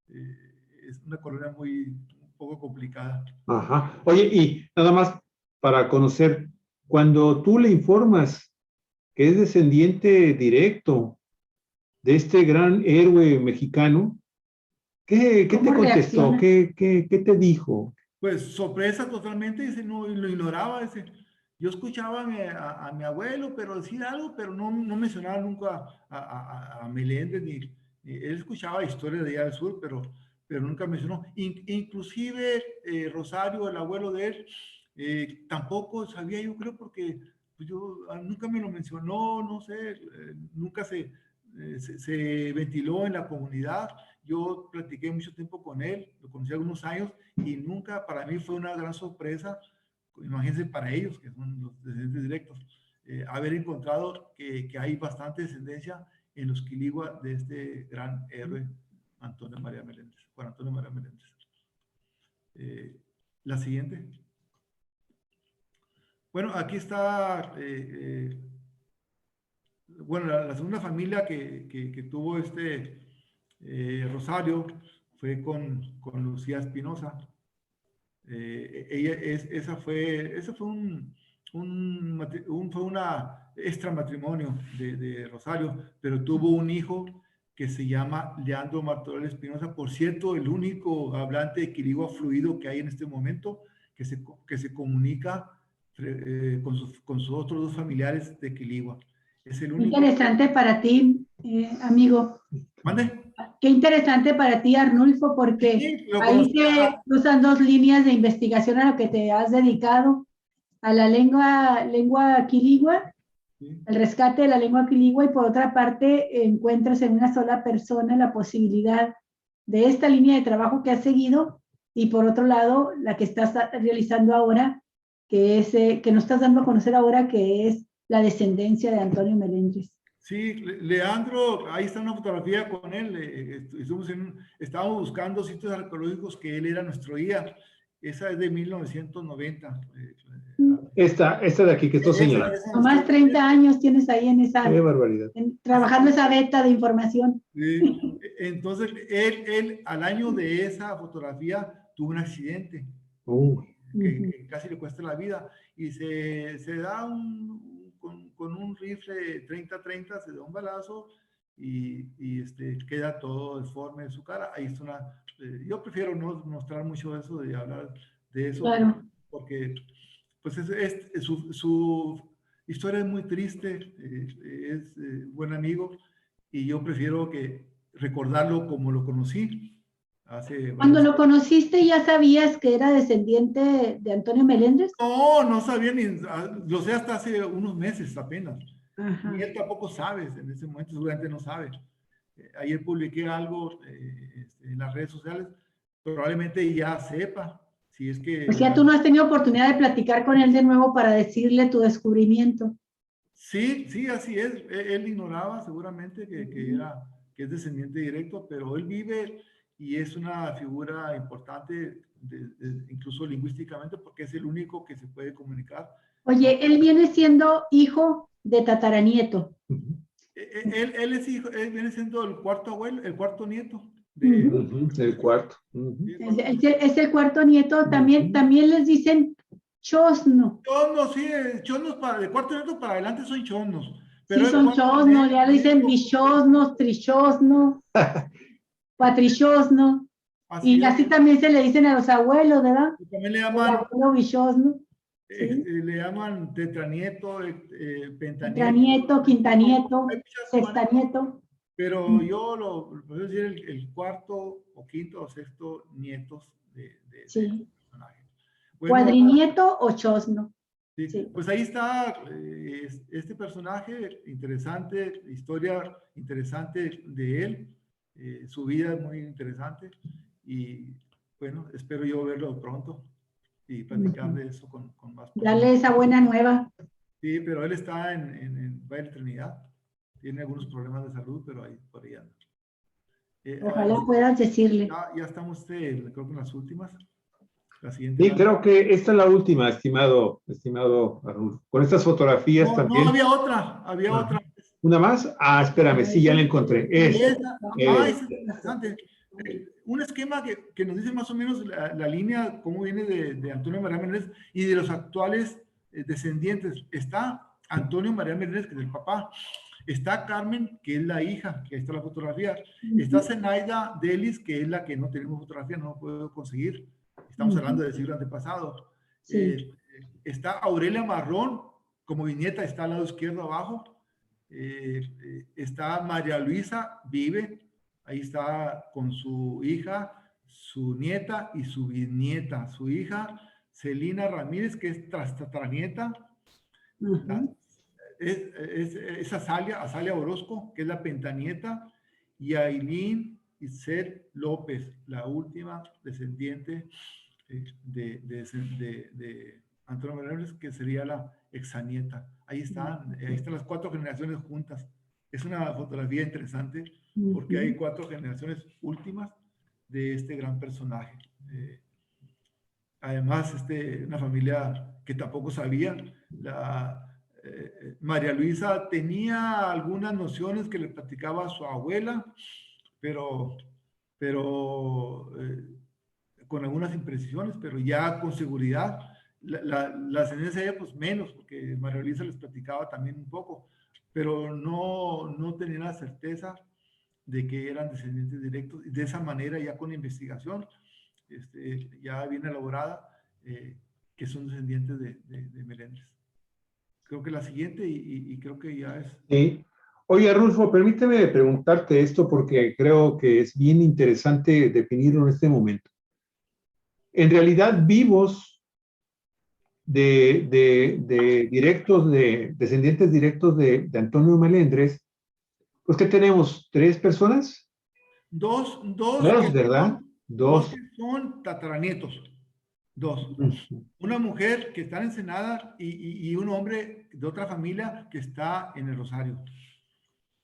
es una colonia un poco complicada. Ajá. Oye, y nada más para conocer, cuando tú le informas que es descendiente directo de este gran héroe mexicano, ¿qué te contestó? ¿Qué te dijo? Pues sorpresa totalmente, dice, no, lo ignoraba, dice. Yo escuchaba a mi abuelo, pero decir algo, pero no mencionaba nunca a Meléndez, ni él escuchaba historias de allá del sur, pero nunca mencionó. Inclusive Rosario, el abuelo de él, tampoco sabía, yo creo, porque pues nunca me lo mencionó, no sé, nunca se ventiló en la comunidad. Yo platiqué mucho tiempo con él, lo conocí algunos años y nunca, para mí fue una gran sorpresa, imagínense para ellos, que son los descendientes directos, haber encontrado que hay bastante descendencia en los quiligua de este gran héroe, Antonio María Meléndez, Juan Antonio María Meléndez. La siguiente. Bueno, aquí está, bueno, la segunda familia que tuvo Rosario fue con Lucía Espinosa. Esa fue una extramatrimonio de Rosario, pero tuvo un hijo que se llama Leandro Martorell Espinosa, por cierto, el único hablante de quiligua fluido que hay en este momento, que se comunica con sus otros 2 familiares de quiligua. Es el único. Interesante para ti, amigo. ¿Mande? Qué interesante para ti, Arnulfo, porque sí, ahí se cruzan 2 líneas de investigación a lo que te has dedicado, a la lengua quiligua, sí, el rescate de la lengua quiligua, y por otra parte encuentras en una sola persona la posibilidad de esta línea de trabajo que has seguido, y por otro lado la que estás realizando ahora, que es que nos estás dando a conocer ahora, que es la descendencia de Antonio Meléndez. Sí, Leandro, ahí está una fotografía con él. Estábamos buscando sitios arqueológicos que él era nuestro guía. Esa es de 1990. Esta de aquí que estoy señalando. Nomás 30 años tienes ahí en esa. Qué barbaridad. Trabajando esa beta de información. Sí. Entonces, él al año de esa fotografía tuvo un accidente que casi le cuesta la vida, y se da con un rifle 30-30, se da un balazo y queda todo deforme de su cara. Ahí está yo prefiero no mostrar mucho eso, de hablar de eso, claro, porque pues su historia es muy triste, es buen amigo, y yo prefiero que recordarlo como lo conocí hace cuando varios lo años. conociste, ¿ya sabías que era descendiente de Antonio Meléndez? No sabía lo sé hasta hace unos meses apenas. Ajá. Y él tampoco sabe, en ese momento seguramente no sabe. Ayer publiqué algo en las redes sociales, probablemente ya sepa, si es que... O sea, tú no has tenido oportunidad de platicar con él de nuevo para decirle tu descubrimiento. Sí, así es. Él ignoraba seguramente que es descendiente directo, pero él vive y es una figura importante, incluso lingüísticamente, porque es el único que se puede comunicar. Oye, él viene siendo hijo de tataranieto. Él es hijo, él viene siendo el cuarto abuelo, el cuarto nieto. El cuarto. Es el cuarto nieto. También les dicen chosno. Chosnos, sí, chosnos de cuarto nieto para adelante son chosnos. Pero Sí, son chosnos, ya le dicen bichosnos, trichosnos, patrichosno. Y así también se le dicen a los abuelos, ¿verdad? También le El llaman, abuelo bichosno. ¿sí? le llaman tetranieto, pentanieto. Tetranieto, quintanieto, Hay muchas sextanieto. Pero yo lo puedo decir el cuarto o quinto o sexto nietos de Sí. personaje. Bueno, Cuadrinieto o chosno. sí, Sí. pues ahí está este personaje interesante, historia interesante de él, su vida es muy interesante, y bueno, espero yo verlo pronto y platicar de eso con más personas. Dale esa buena nueva. Sí, pero él está en Valle Trinidad, tiene algunos problemas de salud, pero ahí por ahí anda. Ojalá puedas decirle. Ya estamos, creo que en las últimas. La siguiente. Sí, creo que esta es la última, estimado Arnulfo. Con estas fotografías también. No, había otra. ¿Una más? Espérame, sí, ya la encontré. Es interesante. Un esquema que nos dice más o menos la línea, cómo viene de Antonio María Meléndez y de los actuales descendientes. Está Antonio María Meléndez, que es el papá. Está Carmen, que es la hija, que ahí está la fotografía. Está Zenaida Delis, que es la que no tenemos fotografía, no puedo conseguir. Estamos hablando del siglo antepasado. Sí. Está Aurelia Marrón, como viñeta, está al lado izquierdo abajo. Está María Luisa, vive. Ahí está con su hija, su nieta y su bisnieta. Su hija, Celina Ramírez, que es tatarañeta. Es Azalia Orozco, que es la pentanieta, y Ailín Isel López, la última descendiente de Antonio Meléndez, que sería la exanieta. Ahí están las 4 generaciones juntas. Es una fotografía interesante porque hay 4 generaciones últimas de este gran personaje. Además, una familia que tampoco sabía, María Luisa tenía algunas nociones que le platicaba a su abuela, pero con algunas imprecisiones, pero ya con seguridad. La ascendencia de ella, pues menos, porque María Luisa les platicaba también un poco, pero no tenía la certeza de que eran descendientes directos. Y de esa manera, ya con investigación, ya bien elaborada, que son descendientes de Meléndez. Creo que la siguiente, y creo que ya es... Sí. Oye, Arnulfo, permíteme preguntarte esto porque creo que es bien interesante definirlo en este momento. En realidad, vivos descendientes directos de Antonio Meléndez, pues, ¿qué tenemos? ¿3 personas? Dos, ¿verdad? Dos que son tataranietos. 2. Una mujer que está en Ensenada y un hombre de otra familia que está en el Rosario.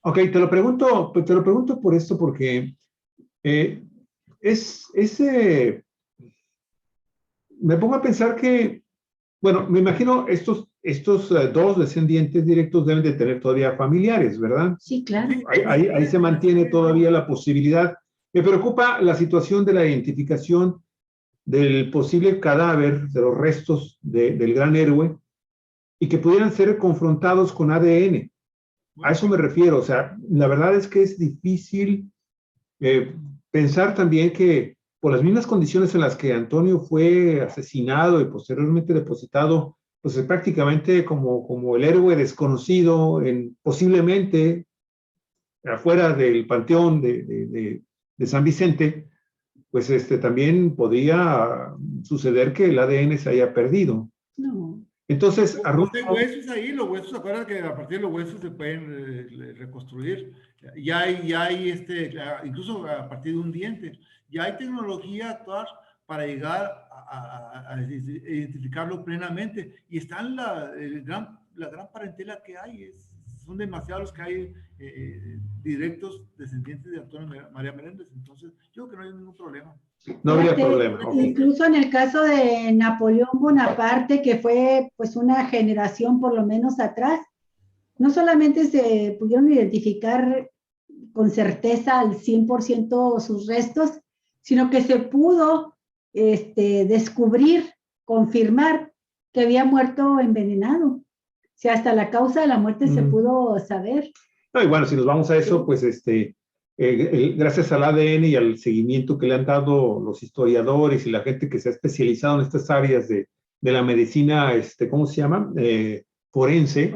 Ok, te lo pregunto por esto porque me pongo a pensar que, bueno, me imagino estos 2 descendientes directos deben de tener todavía familiares, ¿verdad? Sí, claro. Ahí se mantiene todavía la posibilidad. Me preocupa la situación de la identificación del posible cadáver, de los restos del gran héroe, y que pudieran ser confrontados con ADN. A eso me refiero. O sea, la verdad es que es difícil pensar también que por las mismas condiciones en las que Antonio fue asesinado y posteriormente depositado, pues es prácticamente como el héroe desconocido, posiblemente afuera del panteón de San Vicente, pues también podría suceder que el ADN se haya perdido. No. Entonces, Los huesos ahí, los huesos, acuérdate que a partir de los huesos se pueden reconstruir. Ya hay incluso a partir de un diente, ya hay tecnología actual para llegar a identificarlo plenamente. Y están la gran parentela que hay, son demasiados los que hay directos descendientes de Antonio María Meléndez. Entonces, yo creo que no hay ningún problema. No habría problema. Incluso en el caso de Napoleón Bonaparte, que fue pues una generación por lo menos atrás, no solamente se pudieron identificar con certeza al 100% sus restos, sino que se pudo descubrir, confirmar que había muerto envenenado. O sea, hasta la causa de la muerte se pudo saber. No, y bueno, si nos vamos a eso, pues gracias al ADN y al seguimiento que le han dado los historiadores y la gente que se ha especializado en estas áreas de la medicina, ¿cómo se llama? Forense.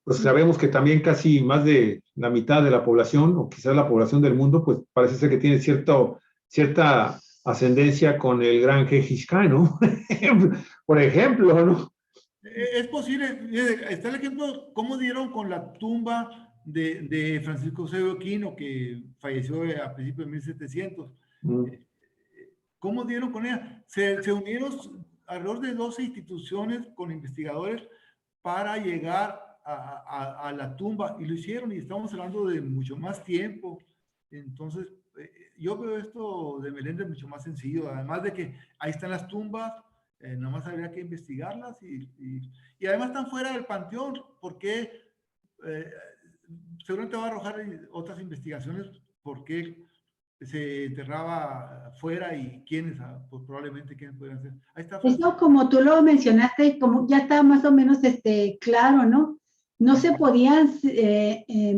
Pues sabemos que también casi más de la mitad de la población, o quizás la población del mundo, pues parece ser que tiene cierta ascendencia con el gran Gengis Khan, ¿no? Por ejemplo, ¿no? Es posible. Está el ejemplo, cómo dieron con la tumba de Francisco Eusebio Quino, que falleció a principios de 1700. ¿Cómo dieron con ella? Se unieron alrededor de 12 instituciones con investigadores para llegar a la tumba, y lo hicieron, y estamos hablando de mucho más tiempo. Entonces, yo veo esto de Meléndez mucho más sencillo, además de que ahí están las tumbas, nomás habría que investigarlas, y además están fuera del panteón, porque seguramente va a arrojar otras investigaciones por qué se enterraba fuera y quiénes, pues probablemente quiénes podrían ser. Ahí está. Eso, como tú lo mencionaste, como ya está más o menos claro, ¿no? No se podían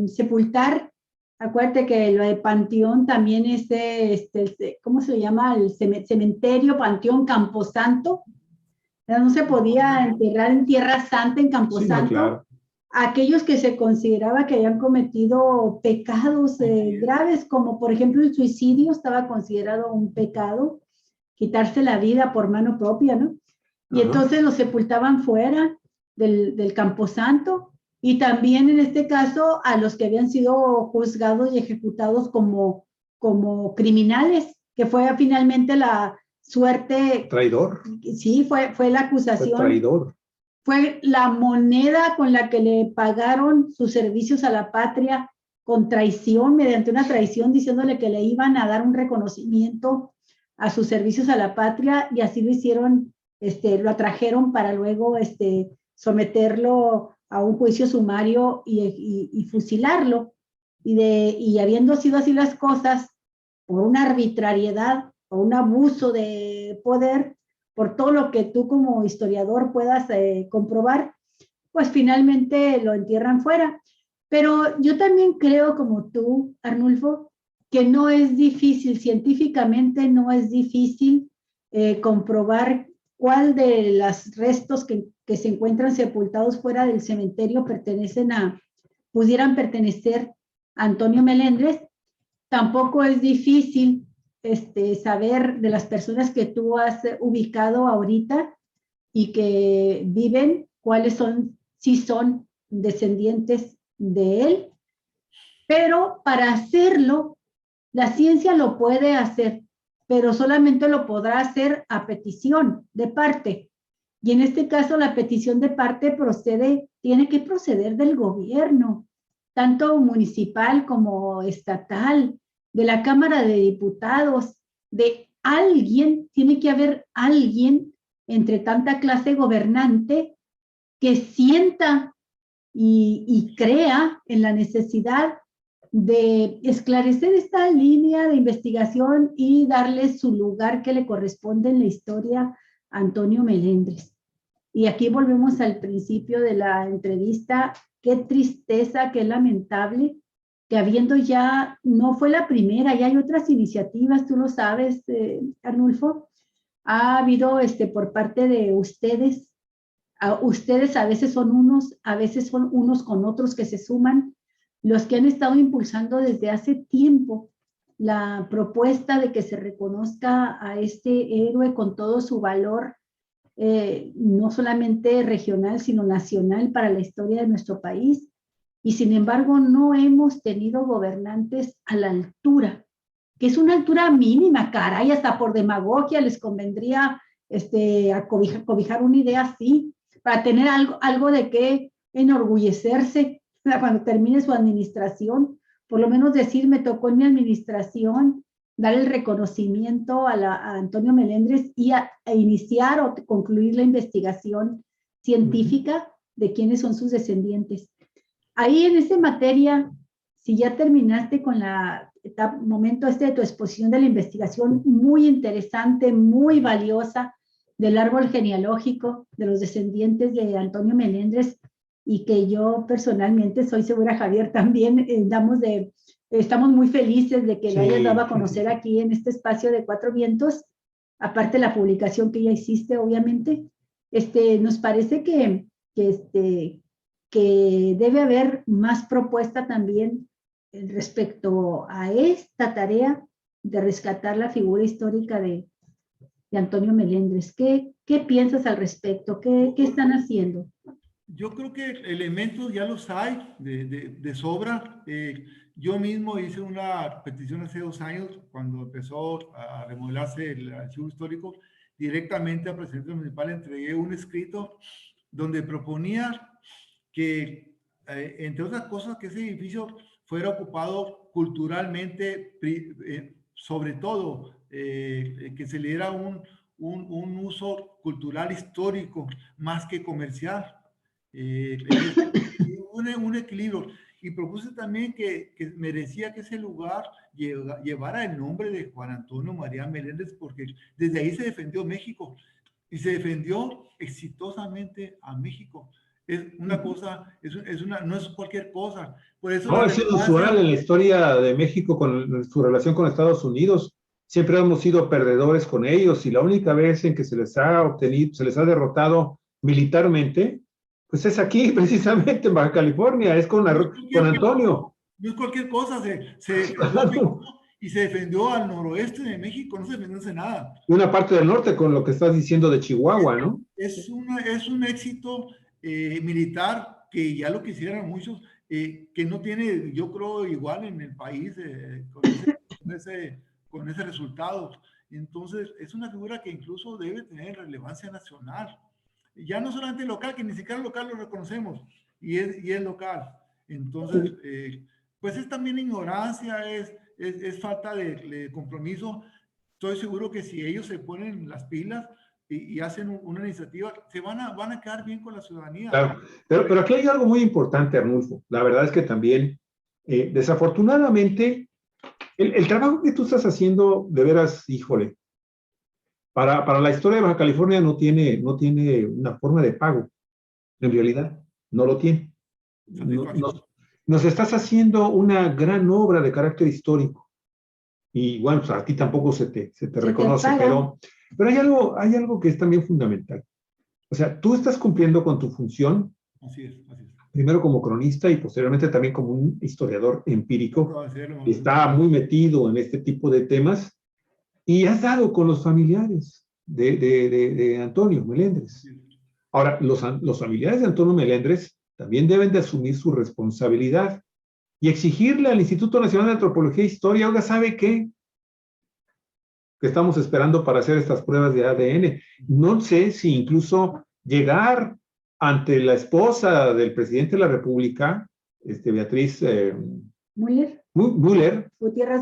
sepultar. Acuérdate que lo de panteón también es ¿cómo se llama? El cementerio, panteón, Camposanto. No se podía enterrar en Tierra Santa, en Camposanto. Sí, no, claro. Aquellos que se consideraba que habían cometido pecados graves, como por ejemplo el suicidio, estaba considerado un pecado, quitarse la vida por mano propia, ¿no? Y entonces los sepultaban fuera del Camposanto, y también en este caso a los que habían sido juzgados y ejecutados como criminales, que fue finalmente la suerte. Traidor. Sí, fue la acusación. Fue traidor. Fue la moneda con la que le pagaron sus servicios a la patria, con traición, mediante una traición, diciéndole que le iban a dar un reconocimiento a sus servicios a la patria, y así lo hicieron, lo atrajeron para luego someterlo a un juicio sumario y fusilarlo. Y habiendo sido así las cosas, por una arbitrariedad o un abuso de poder, por todo lo que tú como historiador puedas comprobar, pues finalmente lo entierran fuera. Pero yo también creo, como tú, Arnulfo, que no es difícil, científicamente no es difícil comprobar cuál de los restos que se encuentran sepultados fuera del cementerio pudieran pertenecer a Antonio Meléndez. Tampoco es difícil saber de las personas que tú has ubicado ahorita y que viven, cuáles son, si son descendientes de él. Pero para hacerlo, la ciencia lo puede hacer, pero solamente lo podrá hacer a petición de parte. Y en este caso, la petición de parte tiene que proceder del gobierno, tanto municipal como estatal, de la Cámara de Diputados, de alguien. Tiene que haber alguien entre tanta clase gobernante que sienta y crea en la necesidad de esclarecer esta línea de investigación y darle su lugar que le corresponde en la historia a Antonio Melendres. Y aquí volvemos al principio de la entrevista. Qué tristeza, qué lamentable que habiendo ya, no fue la primera, ya hay otras iniciativas, tú lo sabes, Arnulfo, ha habido por parte de ustedes, ustedes a veces son unos, a veces son unos con otros que se suman, los que han estado impulsando desde hace tiempo la propuesta de que se reconozca a este héroe con todo su valor, no solamente regional, sino nacional para la historia de nuestro país. Y sin embargo, no hemos tenido gobernantes a la altura, que es una altura mínima, caray, hasta por demagogia les convendría cobijar una idea así, para tener algo de qué enorgullecerse cuando termine su administración. Por lo menos decir, me tocó en mi administración dar el reconocimiento a Antonio Melendres y a iniciar o concluir la investigación científica de quiénes son sus descendientes. Ahí en esa materia, si ya terminaste con momento de tu exposición de la investigación, muy interesante, muy valiosa, del árbol genealógico de los descendientes de Antonio Melendres, y que yo personalmente, soy segura, Javier, también estamos muy felices de que lo hayas dado a conocer aquí en este espacio de Cuatro Vientos, aparte de la publicación que ya hiciste, obviamente. Nos parece que debe haber más propuesta también respecto a esta tarea de rescatar la figura histórica de Antonio Melendres. ¿Qué piensas al respecto? ¿Qué están haciendo? Yo creo que elementos ya los hay de sobra. Yo mismo hice una petición hace 2 años, cuando empezó a remodelarse el archivo histórico, directamente al presidente municipal entregué un escrito donde proponía que, entre otras cosas, que ese edificio fuera ocupado culturalmente, sobre todo, que se le diera un uso cultural histórico más que comercial. Un equilibrio. Y propuse también que merecía que ese lugar llevara el nombre de Juan Antonio María Melendres, porque desde ahí se defendió México y se defendió exitosamente a México. Es una cosa, no es cualquier cosa. Por eso no, es inusual en la historia de México con su relación con Estados Unidos. Siempre hemos sido perdedores con ellos, y la única vez en que se les ha derrotado militarmente, pues es aquí, precisamente en Baja California, es con Antonio. No es cualquier cosa, y se defendió al noroeste de México, no se defendió en nada. Una parte del norte, con lo que estás diciendo de Chihuahua, ¿no? Es un éxito militar que ya lo quisieran muchos, que no tiene, yo creo, igual en el país con ese resultado. Entonces, es una figura que incluso debe tener relevancia nacional. Ya no solamente local, que ni siquiera local lo reconocemos, y es local. Entonces, pues es también ignorancia, es falta de compromiso. Estoy seguro que si ellos se ponen las pilas y hacen una iniciativa, van a quedar bien con la ciudadanía. Claro, pero aquí hay algo muy importante, Arnulfo. La verdad es que también, desafortunadamente, el trabajo que tú estás haciendo, de veras, híjole, para la historia de Baja California no tiene una forma de pago. En realidad, no lo tiene. Nos estás haciendo una gran obra de carácter histórico. Y bueno, pues a ti tampoco se te reconoce, pero hay algo que es también fundamental. O sea, tú estás cumpliendo con tu función. Así es. Primero como cronista y posteriormente también como un historiador empírico. Está muy metido en este tipo de temas. Y has dado con los familiares de Antonio Melendres. Ahora, los familiares de Antonio Melendres también deben de asumir su responsabilidad y exigirle al Instituto Nacional de Antropología e Historia, oiga, ¿sabe qué? Que estamos esperando para hacer estas pruebas de ADN. No sé si incluso llegar ante la esposa del presidente de la República, Beatriz Müller,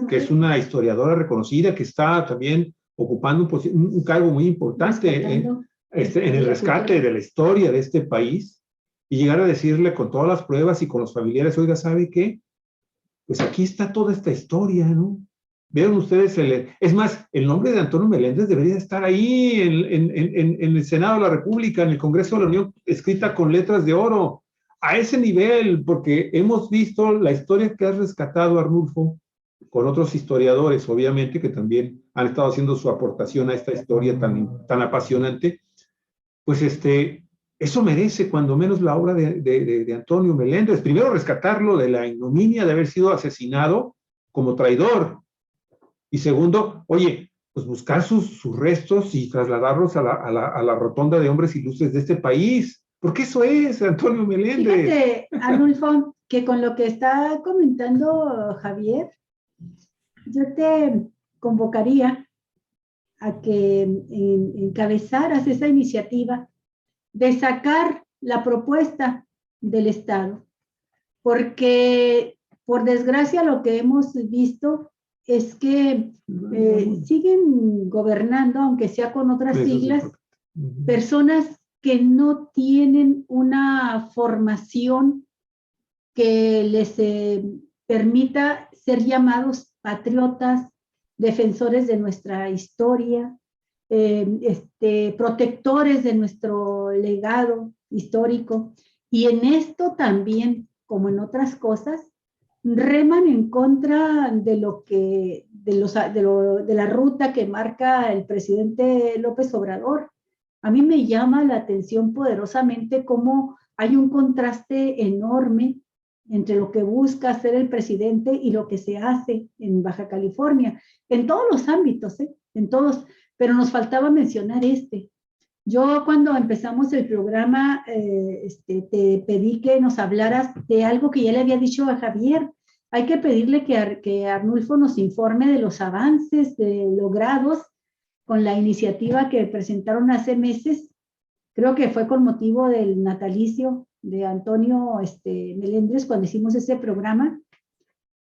que es una historiadora reconocida, que está también ocupando un cargo muy importante en el rescate de la historia de este país, y llegar a decirle con todas las pruebas y con los familiares, oiga, ¿sabe qué? pues aquí está toda esta historia, ¿no? Vieron ustedes, es más, el nombre de Antonio Meléndez debería estar ahí en el Senado de la República, en el Congreso de la Unión, escrita con letras de oro, a ese nivel, porque hemos visto la historia que has rescatado, Arnulfo, con otros historiadores, obviamente, que también han estado haciendo su aportación a esta historia tan apasionante, pues eso merece cuando menos la obra de Antonio Meléndez. Primero, rescatarlo de la ignominia de haber sido asesinado como traidor. Y segundo, oye, pues buscar sus restos y trasladarlos a la rotonda de hombres ilustres de este país. Porque eso es Antonio Meléndez. Fíjate, Arnulfo, que con lo que está comentando Javier, yo te convocaría a que encabezaras esa iniciativa de sacar la propuesta del Estado, porque por desgracia lo que hemos visto es que siguen gobernando, aunque sea con otras siglas, personas que no tienen una formación que les permita ser llamados patriotas, defensores de nuestra historia, protectores de nuestro legado histórico. Y en esto también, como en otras cosas, reman en contra de la ruta que marca el presidente López Obrador. A mí me llama la atención poderosamente cómo hay un contraste enorme entre lo que busca hacer el presidente y lo que se hace en Baja California, en todos los ámbitos, en todos, pero nos faltaba mencionar este. Yo cuando empezamos el programa te pedí que nos hablaras de algo que ya le había dicho a Javier. Hay que pedirle que Arnulfo nos informe de los avances logrados con la iniciativa que presentaron hace meses. Creo que fue con motivo del natalicio de Antonio Meléndez cuando hicimos ese programa.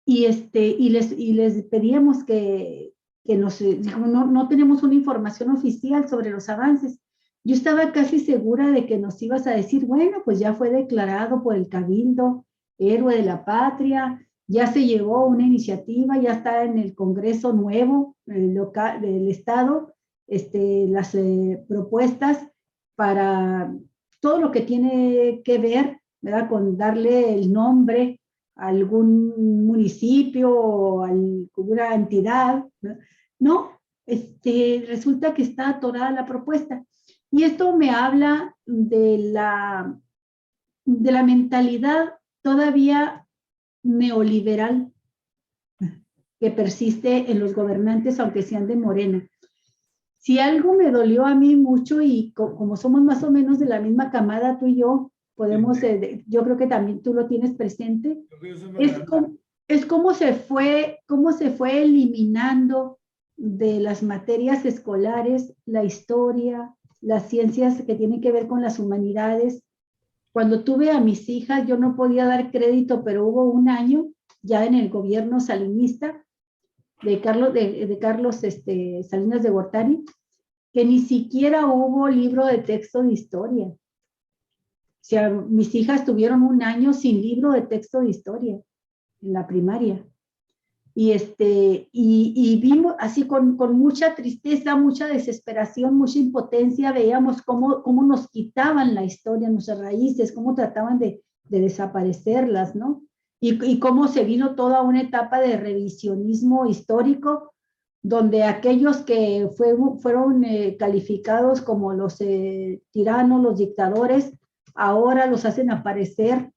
Y les pedíamos que nos, no tenemos una información oficial sobre los avances. Yo estaba casi segura de que nos ibas a decir, bueno, pues ya fue declarado por el Cabildo héroe de la patria, ya se llevó una iniciativa, ya está en el Congreso nuevo local del Estado, las propuestas para todo lo que tiene que ver, ¿verdad?, con darle el nombre a algún municipio o a alguna entidad, ¿verdad? No, resulta que está atorada la propuesta. Y esto me habla de la mentalidad todavía neoliberal que persiste en los gobernantes, aunque sean de Morena. Si algo me dolió a mí mucho, y como somos más o menos de la misma camada, tú y yo, podemos, yo creo que también tú lo tienes presente, es cómo se fue eliminando de las materias escolares la historia, las ciencias que tienen que ver con las humanidades. Cuando tuve a mis hijas, yo no podía dar crédito, pero hubo un año ya en el gobierno salinista de Carlos Salinas de Gortari, que ni siquiera hubo libro de texto de historia. O sea, mis hijas tuvieron un año sin libro de texto de historia en la primaria. Y vimos así con mucha tristeza, mucha desesperación, mucha impotencia, veíamos cómo nos quitaban la historia, nuestras raíces, cómo trataban de desaparecerlas, ¿no? Y cómo se vino toda una etapa de revisionismo histórico, donde aquellos que fueron calificados como los tiranos, los dictadores, ahora los hacen aparecer.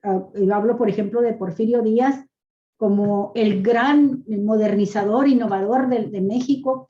Hablo, por ejemplo, de Porfirio Díaz, como el gran modernizador, innovador de México,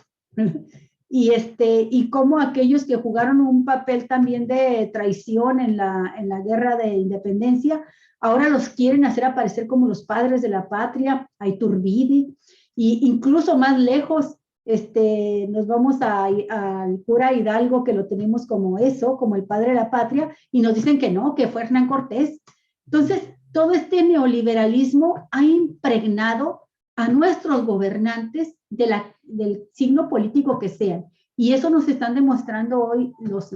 y como aquellos que jugaron un papel también de traición en la guerra de independencia, ahora los quieren hacer aparecer como los padres de la patria, a Iturbide, y incluso más lejos, nos vamos al cura Hidalgo, que lo tenemos como eso, como el padre de la patria, y nos dicen que no, que fue Hernán Cortés. Entonces, todo este neoliberalismo ha impregnado a nuestros gobernantes del signo político que sean. Y eso nos están demostrando hoy los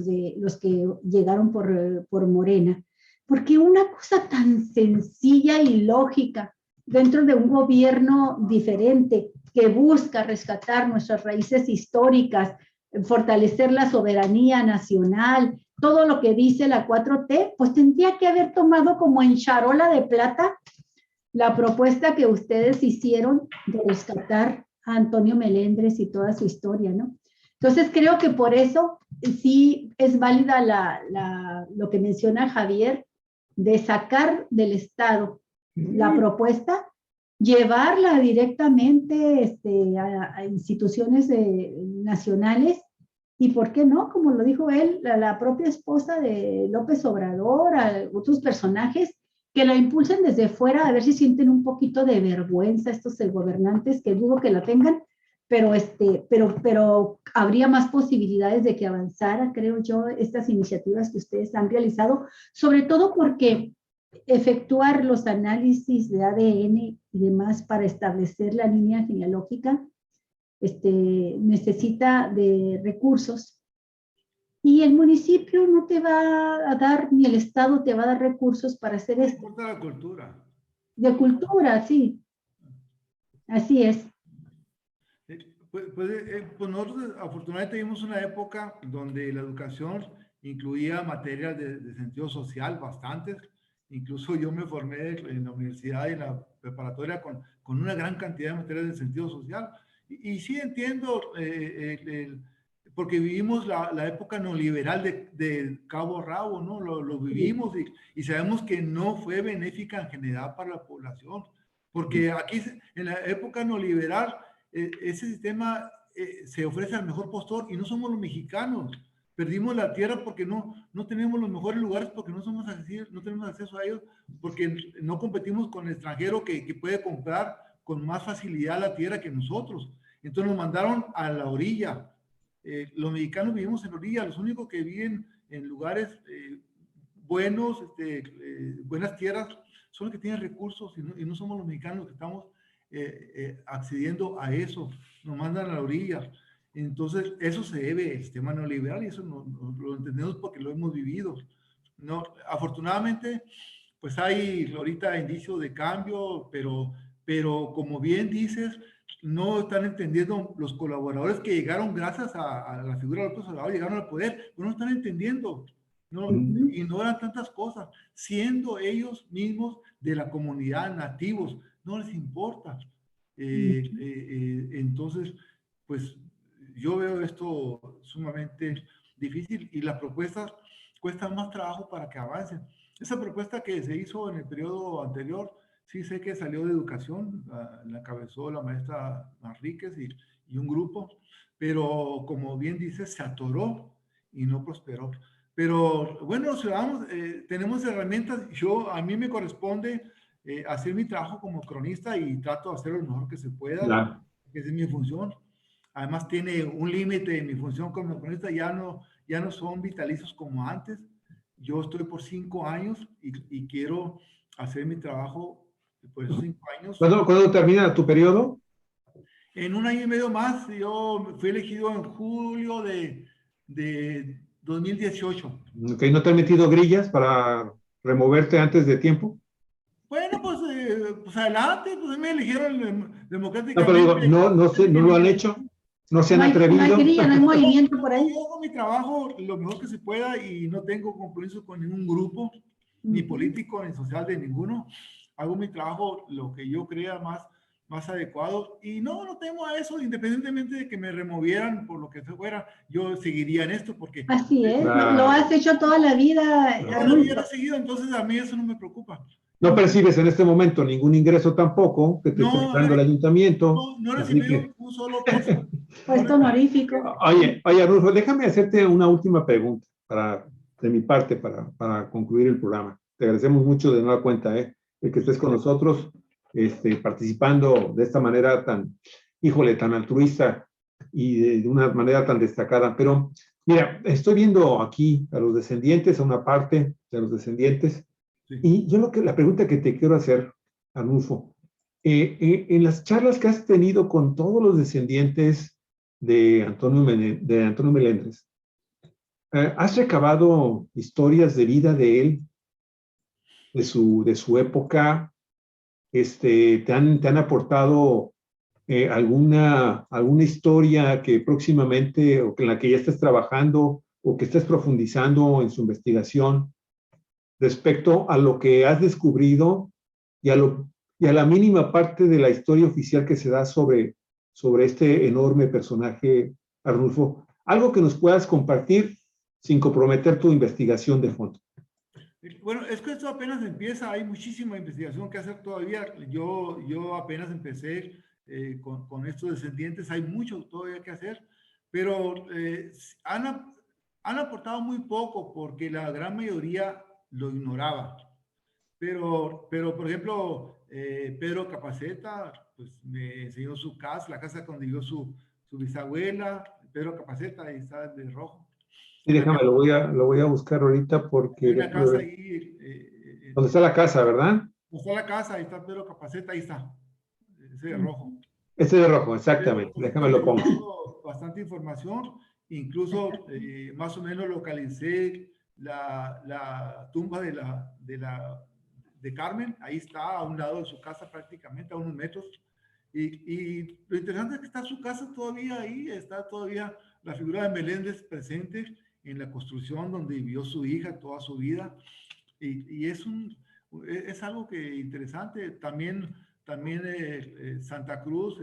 que llegaron por Morena. Porque una cosa tan sencilla y lógica dentro de un gobierno diferente que busca rescatar nuestras raíces históricas, fortalecer la soberanía nacional, todo lo que dice la 4T, pues tendría que haber tomado como en charola de plata la propuesta que ustedes hicieron de rescatar a Antonio Melendres y toda su historia, ¿no? Entonces creo que por eso sí es válida lo que menciona Javier, de sacar del Estado la propuesta, llevarla directamente a instituciones nacionales y, ¿por qué no? Como lo dijo él, la propia esposa de López Obrador, a otros personajes que la impulsen desde fuera, a ver si sienten un poquito de vergüenza estos gobernantes, que dudo que la tengan, pero habría más posibilidades de que avanzara, creo yo, estas iniciativas que ustedes han realizado, sobre todo porque efectuar los análisis de ADN y demás para establecer la línea genealógica necesita de recursos. Y el municipio no te va a dar, ni el Estado te va a dar recursos para hacer esto. Importa la cultura. De cultura, sí. Así es. Pues nosotros afortunadamente vivimos una época donde la educación incluía materias de sentido social bastantes. Incluso yo me formé en la universidad y en la preparatoria con una gran cantidad de materias de sentido social. Y sí entiendo, porque vivimos la época neoliberal de cabo a rabo, ¿no? Lo vivimos y sabemos que no fue benéfica en general para la población. Porque aquí, en la época neoliberal, ese sistema se ofrece al mejor postor y no somos los mexicanos. Perdimos la tierra porque no tenemos los mejores lugares, porque no tenemos acceso a ellos, porque no competimos con el extranjero que puede comprar con más facilidad la tierra que nosotros. Entonces nos mandaron a la orilla. Los mexicanos vivimos en la orilla, los únicos que viven en lugares buenos, buenas tierras, son los que tienen recursos y no somos los mexicanos que estamos accediendo a eso, nos mandan a la orilla. Entonces, eso se debe al sistema neoliberal y eso lo entendemos porque lo hemos vivido. No, afortunadamente, pues hay ahorita indicios de cambio, pero como bien dices, no están entendiendo los colaboradores que llegaron gracias a la figura de López Obrador, llegaron al poder, pero no están entendiendo, no ignoran tantas cosas, siendo ellos mismos de la comunidad nativos, no les importa. Entonces, pues yo veo esto sumamente difícil y las propuestas cuestan más trabajo para que avancen. Esa propuesta que se hizo en el periodo anterior, sí sé que salió de educación, la encabezó la maestra Manríquez y un grupo, pero como bien dice, se atoró y no prosperó. Pero bueno, los ciudadanos tenemos herramientas. A mí me corresponde hacer mi trabajo como cronista y trato de hacer lo mejor que se pueda, Claro. que es mi función. Además tiene un límite en mi función como cronista, ya no son vitalicios como antes. Yo estoy por 5 años y quiero hacer mi trabajo por esos 5 años. ¿Cuándo termina tu periodo? En 1 año y medio más. Yo fui elegido en julio de 2018. Ok, ¿no te han metido grillas para removerte antes de tiempo? Bueno, pues adelante, pues me eligieron democráticamente. No, pero digo, no lo han hecho, no se han atrevido. No hay grilla, no hay movimiento por ahí. Yo hago mi trabajo lo mejor que se pueda y no tengo compromiso con ningún grupo, ni político, ni social de ninguno. Hago mi trabajo lo que yo crea más adecuado y no temo a eso, independientemente de que me removieran por lo que fuera, yo seguiría en esto porque... Así es, lo has hecho toda la vida. Toda la vida lo he seguido, entonces a mí eso no me preocupa. No percibes en este momento ningún ingreso tampoco que te esté dando el ayuntamiento. No he recibido un solo peso. Puesto honorífico. Oye, Arnulfo, déjame hacerte una última pregunta de mi parte para concluir el programa. Te agradecemos mucho de nueva cuenta, el que estés con nosotros, participando de esta manera tan altruista y de una manera tan destacada. Pero, mira, estoy viendo aquí a los descendientes, a una parte de los descendientes. Sí. Y yo la pregunta que te quiero hacer, Arnulfo, en las charlas que has tenido con todos los descendientes de Antonio Melendres, ¿has recabado historias de vida de él, de su época, te han aportado alguna historia que próximamente o en la que ya estés trabajando o que estés profundizando en su investigación respecto a lo que has descubrido y a la mínima parte de la historia oficial que se da sobre este enorme personaje, Arnulfo? Algo que nos puedas compartir sin comprometer tu investigación de fondo. Bueno, es que esto apenas empieza, hay muchísima investigación que hacer todavía. Yo apenas empecé con estos descendientes, hay mucho todavía que hacer, pero han aportado muy poco porque la gran mayoría lo ignoraba. Pero por ejemplo, Pedro Capaceta, pues me enseñó su casa, la casa donde vivió su bisabuela, Pedro Capaceta, ahí está de rojo. Sí, déjame, lo voy a buscar ahorita porque... Hay una casa ahí. ¿Dónde está la casa, verdad? ¿Dónde está la casa? Ahí está Pedro Capaceta, ahí está. Ese de rojo. Ese de rojo, exactamente. Déjame lo pongo. Bastante información. Incluso más o menos localicé la tumba de Carmen. Ahí está, a un lado de su casa prácticamente, a unos metros. Y lo interesante es que está su casa todavía ahí, está todavía la figura de Meléndez presente en la construcción donde vivió su hija toda su vida. Y es algo que interesante. También Santa Cruz,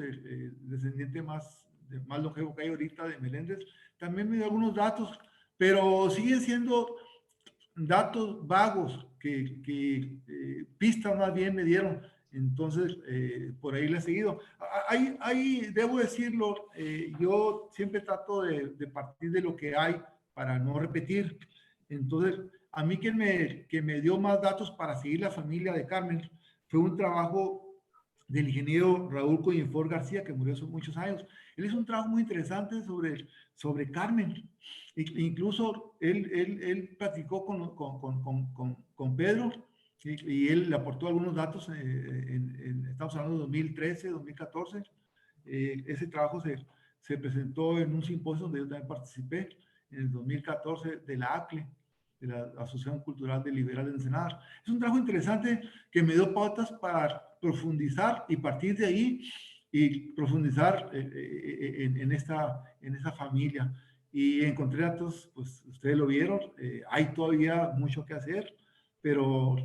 descendiente más longevo que hay ahorita de Meléndez, también me dio algunos datos, pero siguen siendo datos vagos que pistas más bien me dieron. Entonces, por ahí le he seguido. Debo decirlo, yo siempre trato de partir de lo que hay para no repetir. Entonces, a mí que me dio más datos para seguir la familia de Carmen fue un trabajo del ingeniero Raúl Coyenfor García, que murió hace muchos años. Él hizo un trabajo muy interesante sobre Carmen. Incluso él platicó con Pedro y él le aportó algunos datos. Estamos hablando de 2013, 2014. Ese trabajo se presentó en un simposio donde yo también participé en el 2014 de la ACLE, de la Asociación Cultural de Liberal de Ensenada. Es un trabajo interesante que me dio pautas para profundizar y partir de ahí y profundizar en esa familia. Y encontré datos, pues ustedes lo vieron, hay todavía mucho que hacer, pero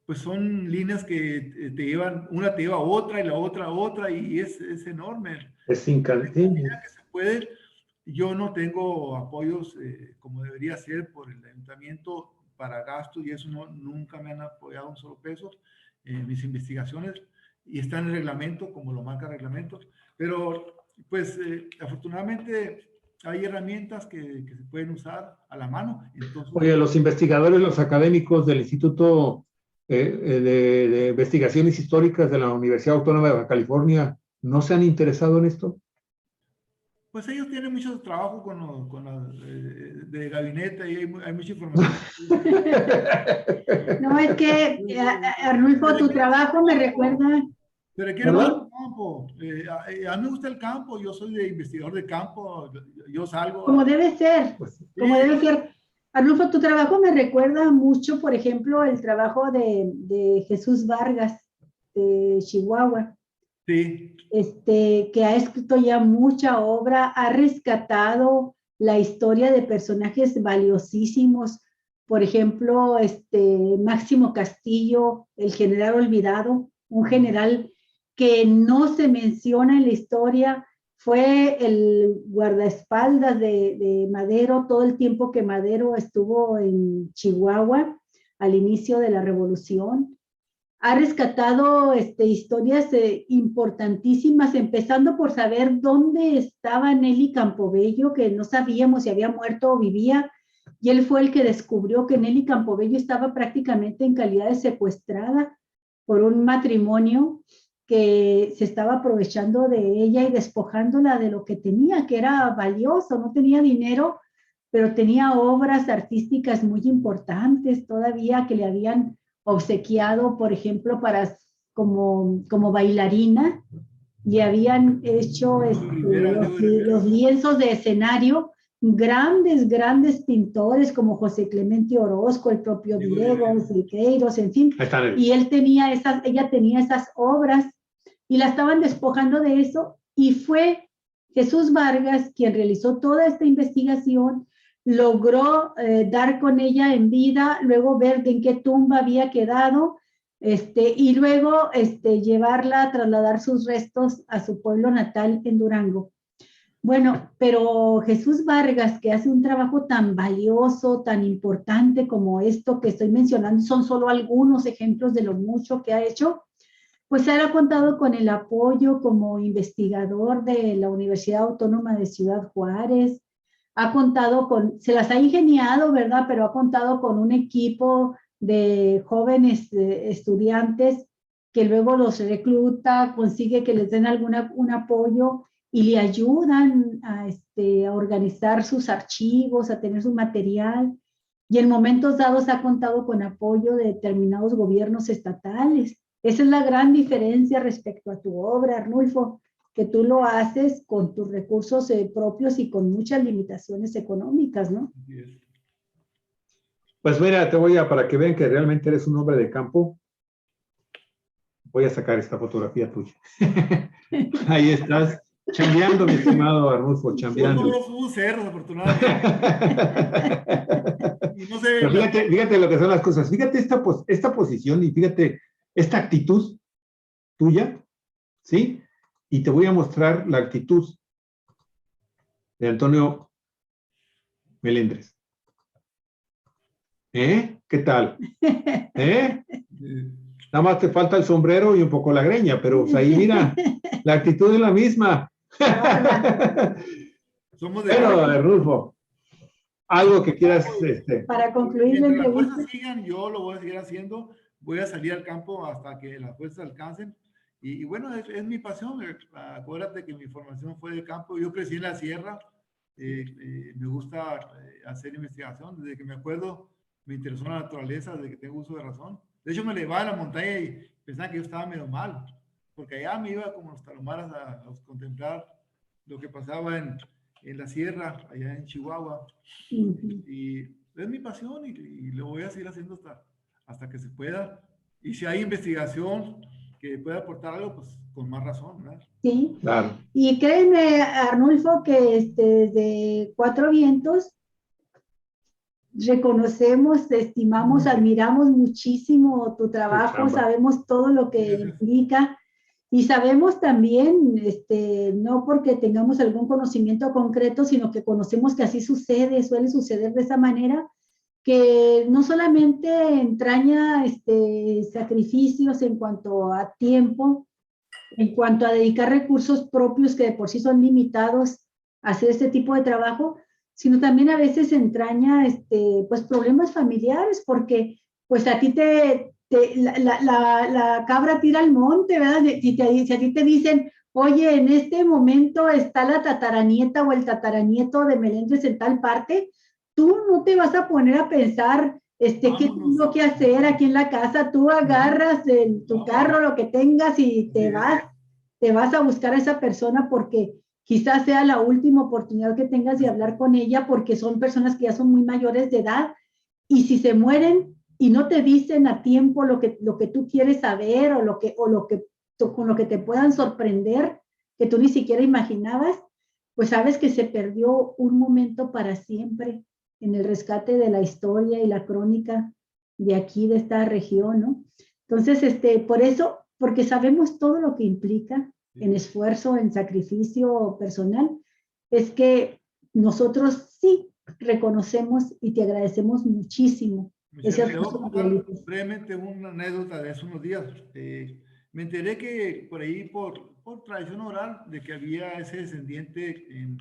pues son líneas que te llevan, una te lleva a otra y la otra a otra, y es enorme. Es increíble. Que se puede. Yo no tengo apoyos como debería ser por el ayuntamiento para gastos, y eso nunca me han apoyado un solo peso en mis investigaciones, y está en el reglamento como lo marca el reglamento, pero pues afortunadamente hay herramientas que se pueden usar a la mano. Entonces, oye, los investigadores, los académicos del Instituto de Investigaciones Históricas de la Universidad Autónoma de Baja California, ¿no se han interesado en esto? Pues ellos tienen mucho trabajo de gabinete y hay mucha información. No, es que, Arnulfo, tu trabajo me recuerda... Se requiere mucho campo. A mí me gusta el campo, yo soy de investigador de campo, yo salgo... Como debe ser, como debe ser. Arnulfo, tu trabajo me recuerda mucho, por ejemplo, el trabajo de Jesús Vargas, de Chihuahua. Sí. Que ha escrito ya mucha obra, ha rescatado la historia de personajes valiosísimos, por ejemplo, Máximo Castillo, el general olvidado, un general que no se menciona en la historia, fue el guardaespaldas de Madero todo el tiempo que Madero estuvo en Chihuahua al inicio de la revolución. Ha rescatado historias importantísimas, empezando por saber dónde estaba Nelly Campobello, que no sabíamos si había muerto o vivía, y él fue el que descubrió que Nelly Campobello estaba prácticamente en calidad de secuestrada por un matrimonio que se estaba aprovechando de ella y despojándola de lo que tenía, que era valioso. No tenía dinero, pero tenía obras artísticas muy importantes todavía que le habían obsequiado, por ejemplo, como bailarina, y habían hecho los lienzos de escenario grandes pintores como José Clemente Orozco, el propio Diego Siqueiros, en fin. Y ella tenía esas obras y la estaban despojando de eso, y fue Jesús Vargas quien realizó toda esta investigación, logró dar con ella en vida, luego ver en qué tumba había quedado, y luego llevarla, trasladar sus restos a su pueblo natal en Durango. Bueno, pero Jesús Vargas, que hace un trabajo tan valioso, tan importante como esto que estoy mencionando, son solo algunos ejemplos de lo mucho que ha hecho, pues él ha contado con el apoyo como investigador de la Universidad Autónoma de Ciudad Juárez, ha contado con, se las ha ingeniado, ¿verdad? Pero ha contado con un equipo de jóvenes estudiantes que luego los recluta, consigue que les den un apoyo y le ayudan a organizar sus archivos, a tener su material, y en momentos dados ha contado con apoyo de determinados gobiernos estatales. Esa es la gran diferencia respecto a tu obra, Arnulfo, que tú lo haces con tus recursos propios y con muchas limitaciones económicas, ¿no? Pues mira, para que vean que realmente eres un hombre de campo, voy a sacar esta fotografía tuya. Ahí estás, chambeando, mi estimado Arnulfo, chambeando. Yo no cerdo, afortunadamente. Y no sé, pero fíjate lo que son las cosas. Fíjate esta posición y fíjate esta actitud tuya, ¿sí? Y te voy a mostrar la actitud de Antonio Melendres. ¿Qué tal? Nada más te falta el sombrero y un poco la greña, pero pues ahí mira, la actitud es la misma. Somos de bueno, Arnulfo, algo que quieras... Para concluir la entrevista. Mientras las fuerzas sigan, yo lo voy a seguir haciendo, voy a salir al campo hasta que las fuerzas alcancen, y bueno, es mi pasión. Acuérdate que mi formación fue de campo, yo crecí en la sierra, me gusta hacer investigación, desde que me acuerdo me interesó la naturaleza, desde que tengo uso de razón. De hecho, me levaba a la montaña y pensaba que yo estaba medio mal, porque allá me iba como los talomaras a contemplar lo que pasaba en la sierra, allá en Chihuahua. Y es mi pasión y lo voy a seguir haciendo hasta que se pueda. Y si hay investigación que pueda aportar algo, pues con más razón, ¿verdad? Sí, claro. Y créeme, Arnulfo, que desde Cuatro Vientos reconocemos, estimamos, admiramos muchísimo tu trabajo, sabemos todo lo que implica, y sabemos también, no porque tengamos algún conocimiento concreto, sino que conocemos que así sucede, suele suceder de esa manera, que no solamente entraña sacrificios en cuanto a tiempo, en cuanto a dedicar recursos propios que de por sí son limitados a hacer este tipo de trabajo, sino también a veces entraña pues problemas familiares, porque pues a ti la cabra tira al monte, ¿verdad? Si a ti te dicen, oye, en este momento está la tataranieta o el tataranieto de Melendres en tal parte, tú no te vas a poner a pensar qué tengo que hacer aquí en la casa. Tú agarras tu carro, lo que tengas, y te vas a buscar a esa persona, porque quizás sea la última oportunidad que tengas de hablar con ella, porque son personas que ya son muy mayores de edad, y si se mueren y no te dicen a tiempo lo que tú quieres saber, con lo que te puedan sorprender, que tú ni siquiera imaginabas, pues sabes que se perdió un momento para siempre en el rescate de la historia y la crónica de aquí, de esta región, ¿no? Entonces, por eso, porque sabemos todo lo que implica en esfuerzo, en sacrificio personal, es que nosotros sí reconocemos y te agradecemos muchísimo. Le voy a contar brevemente una anécdota de hace unos días. Me enteré que por ahí, por tradición oral, de que había ese descendiente en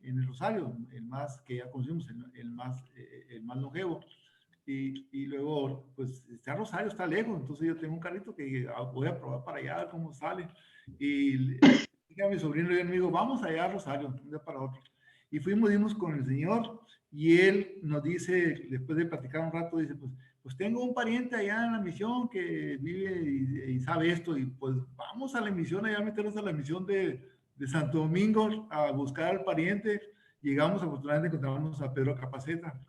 el Rosario, el más que ya conocimos, el más longevo. Y luego, pues, está Rosario, está lejos, entonces yo tengo un carrito que voy a probar para allá, a ver cómo sale. Y dije a mi sobrino y a mi amigo, vamos allá a Rosario, de un día para otro. Y dimos con el señor, y él nos dice, después de platicar un rato, dice, pues tengo un pariente allá en la misión que vive y sabe esto, y pues vamos a la misión, allá a meternos a la misión de Santo Domingo a buscar al pariente. llegamos, afortunadamente encontramos a Pedro Capaceta.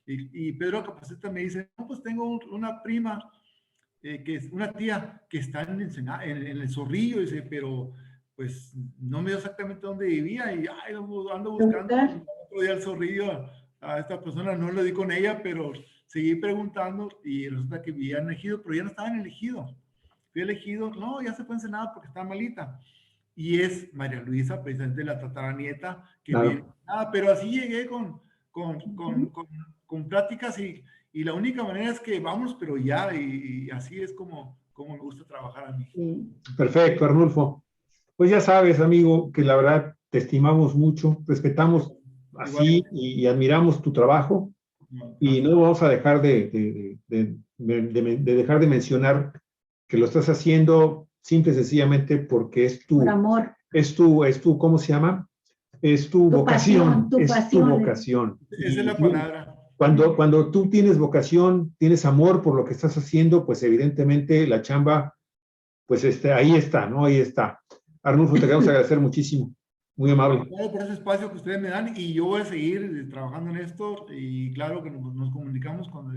Y Pedro Capaceta me dice, no, pues tengo una prima, que es una tía que está en el Zorrillo, dice, pero pues no me dio exactamente dónde vivía y ay, ando buscando otro día el Zorrillo a esta persona, no lo di con ella, pero seguí preguntando y resulta que vivía en Ejido, pero ya no estaba en el Ejido. Fui elegido, no, ya se fue a Ensenada porque está malita. Y es María Luisa, precisamente la tataranieta, que Claro. viene. Pero así llegué con pláticas y la única manera es que vamos, pero ya, y así es como me gusta trabajar a mí. Perfecto, Arnulfo. Pues ya sabes, amigo, que la verdad te estimamos mucho, respetamos así y admiramos tu trabajo y no vamos a dejar de dejar de mencionar que lo estás haciendo simple y sencillamente porque es tu... Por amor. Es tu, ¿cómo se llama? Es tu vocación, tu es pasión. tu vocación. Esa es la palabra. Cuando tú tienes vocación, tienes amor por lo que estás haciendo, pues evidentemente la chamba, pues ahí está, ¿no? Ahí está. Arnulfo, te queremos agradecer muchísimo. Muy amable. Claro, por ese espacio que ustedes me dan y yo voy a seguir trabajando en esto y claro que nos comunicamos cuando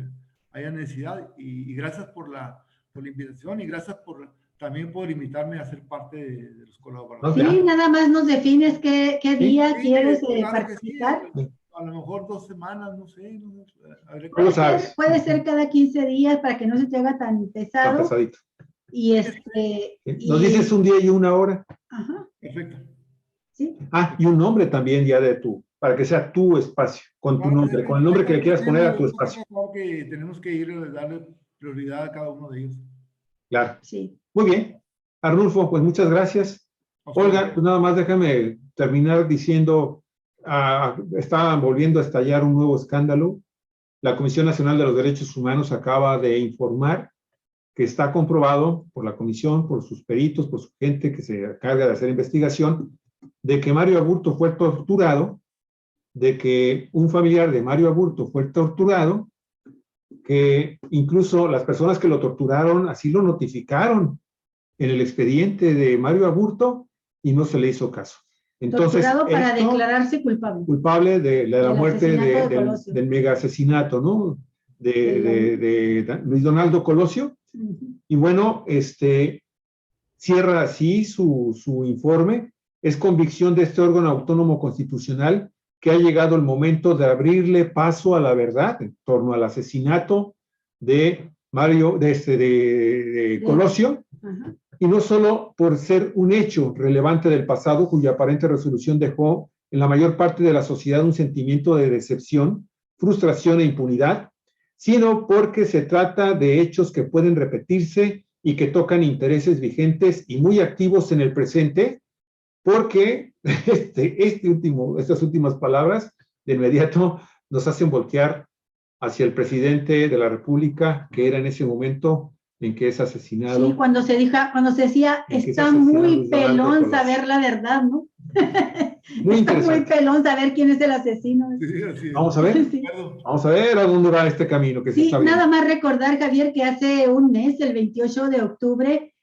haya necesidad y gracias por la invitación y gracias también por invitarme a ser parte de los colaboradores. Sí, nada más nos defines qué día quieres participar. Sí. A lo mejor 2 semanas, no sé. Puede ser cada 15 días para que no se te haga tan pesado. Tan pesadito. Y Nos dices un día y una hora. Ajá. Perfecto. Sí. Y un nombre también ya para que sea tu espacio, con tu nombre, con el nombre que le quieras poner a tu espacio. Que tenemos que ir a darle prioridad a cada uno de ellos. Claro. Sí. Muy bien. Arnulfo, pues muchas gracias. Olga, pues nada más déjame terminar diciendo, está volviendo a estallar un nuevo escándalo. La Comisión Nacional de los Derechos Humanos acaba de informar que está comprobado por la comisión, por sus peritos, por su gente que se encarga de hacer investigación, de que Mario Aburto fue torturado, de que un familiar de Mario Aburto fue torturado, que incluso las personas que lo torturaron así lo notificaron en el expediente de Mario Aburto y no se le hizo caso. Entonces, torturado para declararse culpable. Culpable de la muerte del mega asesinato, ¿no? De Luis Donaldo Colosio. Y bueno, cierra así su informe. Es convicción de este órgano autónomo constitucional que ha llegado el momento de abrirle paso a la verdad en torno al asesinato de Colosio. Ajá. Y no solo por ser un hecho relevante del pasado cuya aparente resolución dejó en la mayor parte de la sociedad un sentimiento de decepción, frustración e impunidad, sino porque se trata de hechos que pueden repetirse y que tocan intereses vigentes y muy activos en el presente, porque estas últimas palabras de inmediato nos hacen voltear hacia el presidente de la República, que era en ese momento en que es asesinado. Sí, cuando se decía, está muy pelón saber la verdad, ¿no? Muy interesante. Muy pelón saber quién es el asesino. Sí. Vamos a ver, vamos a ver a dónde va este camino que se está viendo. Nada más recordar, Javier, que hace un mes, el 28 de octubre,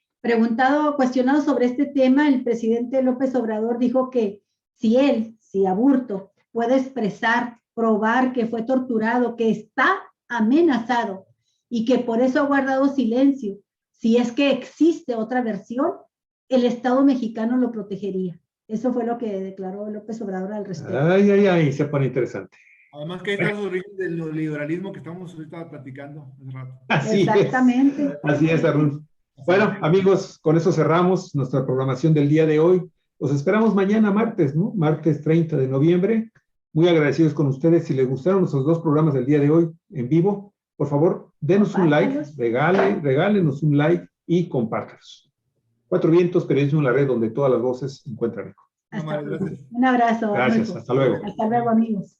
cuestionado sobre este tema, el presidente López Obrador dijo que si Aburto puede probar que fue torturado, que está amenazado, y que por eso ha guardado silencio. Si es que existe otra versión, el Estado mexicano lo protegería. Eso fue lo que declaró López Obrador al respecto. Ay, se pone interesante. Además que ahí está el origen del neoliberalismo que estamos ahorita platicando hace rato. Exactamente. Así es, Arnulfo. Bueno, amigos, con eso cerramos nuestra programación del día de hoy. Los esperamos mañana martes, ¿no? Martes 30 de noviembre. Muy agradecidos con ustedes. Si les gustaron nuestros 2 programas del día de hoy en vivo, por favor, denos un like, regálenos un like y compártanos. 4 Vientos, periodismo en la red donde todas las voces se encuentran eco. Un abrazo. Gracias, hasta luego. Hasta luego, amigos.